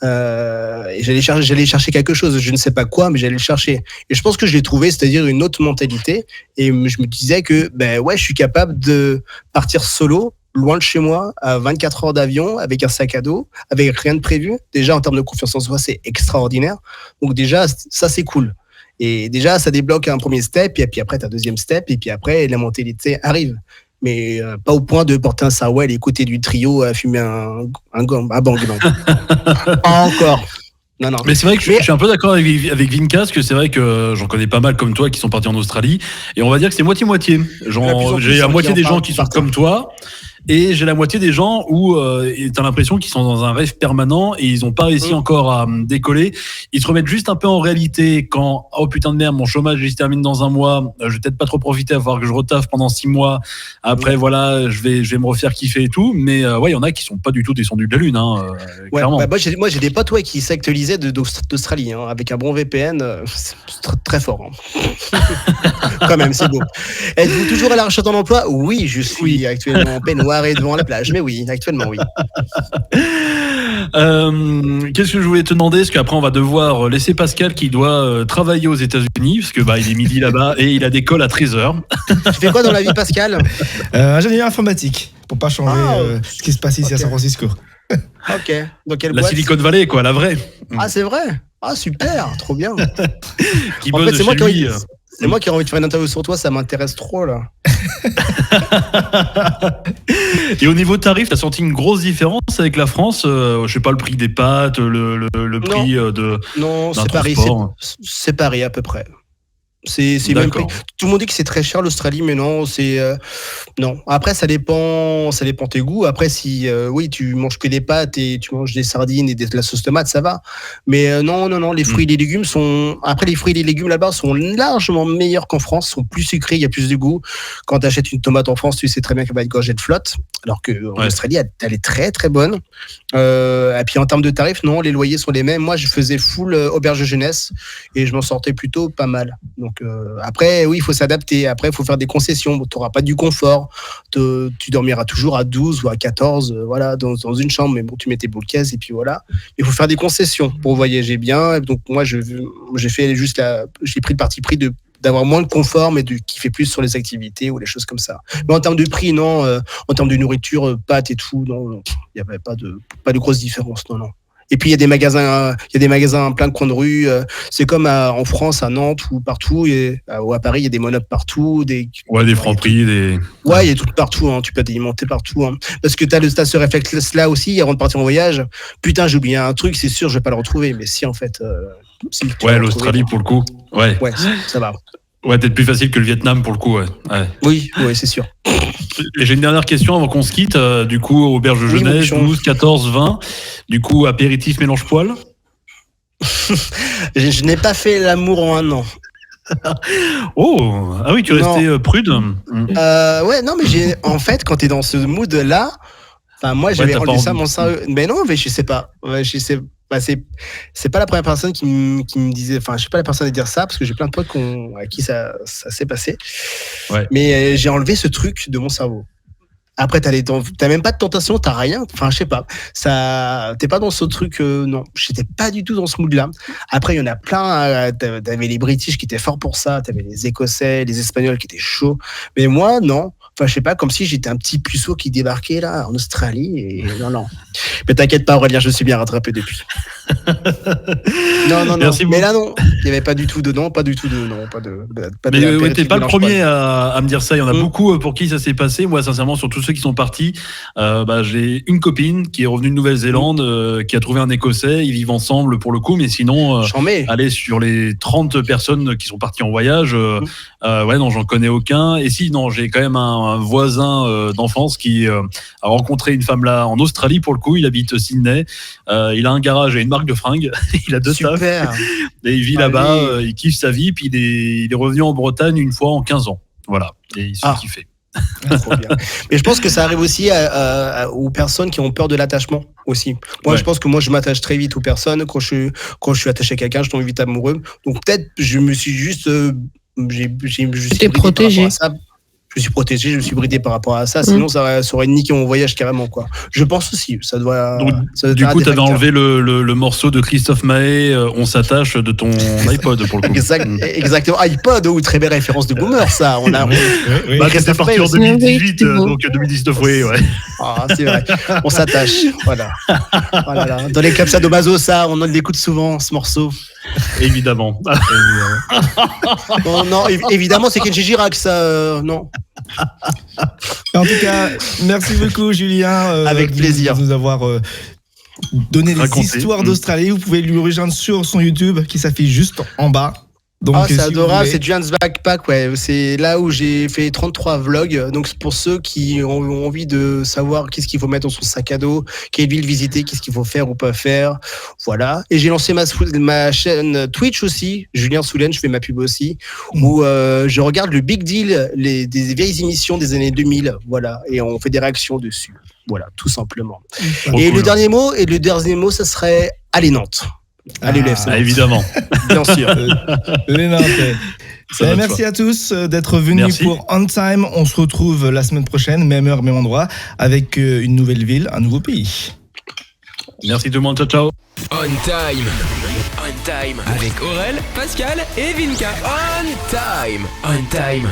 Et j'allais chercher quelque chose. Je ne sais pas quoi, mais j'allais le chercher. Et je pense que je l'ai trouvé, c'est-à-dire une autre mentalité. Et je me disais que, je suis capable de partir solo loin de chez moi, à 24 heures d'avion, avec un sac à dos, avec rien de prévu. Déjà, en termes de confiance en soi, c'est extraordinaire. Donc déjà, ça, c'est cool. Et déjà, ça débloque un premier step, et puis après, tu as un deuxième step, et puis après, la mentalité arrive. Mais pas au point de porter un sarouel et écouter du trio à fumer un bang. Non. Pas encore. Non. Mais c'est vrai que je suis un peu d'accord avec Vinka, parce que c'est vrai que j'en connais pas mal comme toi qui sont partis en Australie, et on va dire que c'est moitié-moitié. J'ai la moitié des gens qui sont comme toi, et j'ai la moitié des gens où t'as l'impression qu'ils sont dans un rêve permanent et ils n'ont pas réussi encore à décoller. Ils se remettent juste un peu en réalité quand oh putain de merde, mon chômage il se termine dans un mois, je vais peut-être pas trop profiter, à voir que je retaffe pendant 6 mois. Après voilà, je vais me refaire kiffer et tout. Mais ouais, il y en a qui sont pas du tout descendus de la lune, clairement. Bah, moi j'ai des potes qui s'actualisaient d'Australie, avec un bon VPN, c'est très fort. Quand même, c'est beau. Êtes-vous toujours à la recherche d'un emploi ? Oui, je suis actuellement en peignoir et devant la plage, mais oui, actuellement oui. Qu'est-ce que je voulais te demander ? Parce qu'après on va devoir laisser Pascal qui doit travailler aux États-Unis, parce que il est midi là-bas et il a des calls à 13h. Tu fais quoi dans la vie, Pascal ? Ingénieur informatique, pour pas changer ce qui se passe ici à San Francisco. Ok. Dans quelle la boîte ? Silicon Valley, quoi, la vraie. Ah, c'est vrai ? Ah, super, trop bien. Qui bosse chez lui. C'est moi qui ai envie de faire une interview sur toi, ça m'intéresse trop là. Et au niveau tarif, t'as senti une grosse différence avec la France ? Je sais pas, le prix des pâtes, le prix de. Non, c'est pareil. C'est pareil à peu près. C'est même prix. Tout le monde dit que c'est très cher l'Australie, mais non, c'est non. Après, ça dépend tes goûts. Après, si oui, tu manges que des pâtes et tu manges des sardines et de la sauce tomate, ça va. Mais non, les fruits et les légumes sont. Après, les fruits et les légumes là-bas sont largement meilleurs qu'en France, sont plus sucrés, il y a plus de goût. Quand tu achètes une tomate en France, tu sais très bien qu'elle va être gorgée de flotte, alors que en Australie, elle est très très bonne. Et puis en termes de tarifs, non, les loyers sont les mêmes. Moi, je faisais full auberge de jeunesse et je m'en sortais plutôt pas mal. Donc après, oui, il faut s'adapter. Après, il faut faire des concessions. Tu n'auras pas du confort. Tu dormiras toujours à 12 ou à 14, voilà, dans une chambre. Mais bon, tu mets tes boules et puis voilà. Il faut faire des concessions pour voyager bien. Donc moi, j'ai fait juste j'ai pris le parti pris d'avoir moins de confort, mais de kiffer plus sur les activités ou les choses comme ça. Mais en termes de prix, non. En termes de nourriture, pâtes et tout, non. Il n'y avait pas de grosse différence, non. Et puis il y a des magasins plein de coins de rue. C'est comme en France, à Nantes ou partout, ou à Paris, il y a des Monop partout, des Franprix, des. Ouais, il y a tout partout. Tu peux t'alimenter partout. Parce que t'as ce réflexe-là aussi avant de partir en voyage. Putain, j'ai oublié un truc, c'est sûr, je vais pas le retrouver. Mais si en fait. L'Australie pour le coup. Ouais, ça va. Ouais, peut-être plus facile que le Vietnam pour le coup. Ouais. Oui, c'est sûr. Et j'ai une dernière question avant qu'on se quitte. Du coup, auberge de jeunesse, 12, 14, 20. Du coup, apéritif mélange poil. Je n'ai pas fait l'amour en 1 an. Oh, ah oui, tu restais prude. Ouais, non, mais en fait, quand tu es dans ce mood-là, moi, j'avais enlevé ça mon cerveau. Mais non, mais je sais pas. C'est pas la première personne qui me disait, je suis pas la personne à dire ça parce que j'ai plein de potes à qui ça s'est passé. Ouais. Mais j'ai enlevé ce truc de mon cerveau. Après, t'as même pas de tentation, t'as rien. Je sais pas. T'es pas dans ce truc. Non, j'étais pas du tout dans ce mood-là. Après, il y en a plein. T'avais les British qui étaient forts pour ça. T'avais les Écossais, les Espagnols qui étaient chauds. Mais moi, non. Je sais pas, comme si j'étais un petit puceau qui débarquait là en Australie. Et non. Mais t'inquiète pas, Aurélien, je suis bien rattrapé depuis. Non. Merci mais là, non. Il n'y avait pas du tout de non, pas du tout de non. Mais t'es pas le premier à me dire ça. Il y en a beaucoup pour qui ça s'est passé. Moi, sincèrement, sur tous ceux qui sont partis, j'ai une copine qui est revenue de Nouvelle-Zélande, qui a trouvé un Écossais. Ils vivent ensemble pour le coup, mais sinon, aller sur les 30 personnes qui sont parties en voyage, non, j'en connais aucun. Et si, non, j'ai quand même un voisin d'enfance qui a rencontré une femme là en Australie pour le coup. Il habite Sydney. Il a un garage et une marque de fringues. Il a 2 tafs. Et il vit là-bas. Il kiffe sa vie. Puis il est revenu en Bretagne une fois en 15 ans. Voilà. Et il se kiffait. Trop bien. Mais je pense que ça arrive aussi aux personnes qui ont peur de l'attachement aussi. Moi, je pense que je m'attache très vite aux personnes. Quand je suis attaché à quelqu'un, je tombe vite amoureux. Donc peut-être je me suis juste T'es protégé. je me suis protégé, je me suis bridé par rapport à ça. Sinon, ça aurait niqué mon voyage carrément, quoi. Je pense aussi. Ça doit. Donc, du coup, t'avais enlevé le morceau de Christophe Maé, On s'attache de ton iPod pour le coup. Exactement. iPod, très belle référence de boomer, ça. On a. C'était parti en 2018, donc 2019, ouais. Ah, c'est vrai. On s'attache. Voilà. Dans les clubs sadomaso, ça, on l'écoute souvent, ce morceau. Évidemment. Non, évidemment, c'est Kenji Girac, ça. Non. En tout cas, merci beaucoup, Julien. Avec plaisir. De nous avoir donné des histoires d'Australie. Vous pouvez lui rejoindre sur son YouTube qui s'affiche juste en bas. Donc, c'est adorable, c'est Julian's Backpack, ouais. C'est là où j'ai fait 33 vlogs. Donc, pour ceux qui ont envie de savoir qu'est-ce qu'il faut mettre dans son sac à dos, quelle ville visiter, qu'est-ce qu'il faut faire ou pas faire. Voilà. Et j'ai lancé ma chaîne Twitch aussi, Julien Soulen, je fais ma pub aussi, où je regarde le Big Deal, des vieilles émissions des années 2000. Voilà. Et on fait des réactions dessus. Voilà, tout simplement. Et le dernier mot, ça serait allez Nantes. Allez, évidemment. Bien sûr. Les Nantais. Merci à tous d'être venus pour On Time. On se retrouve la semaine prochaine, même heure, même endroit, avec une nouvelle ville, un nouveau pays. Merci tout le monde. Ciao. On Time avec Aurel, Pascal et Vinka. On Time.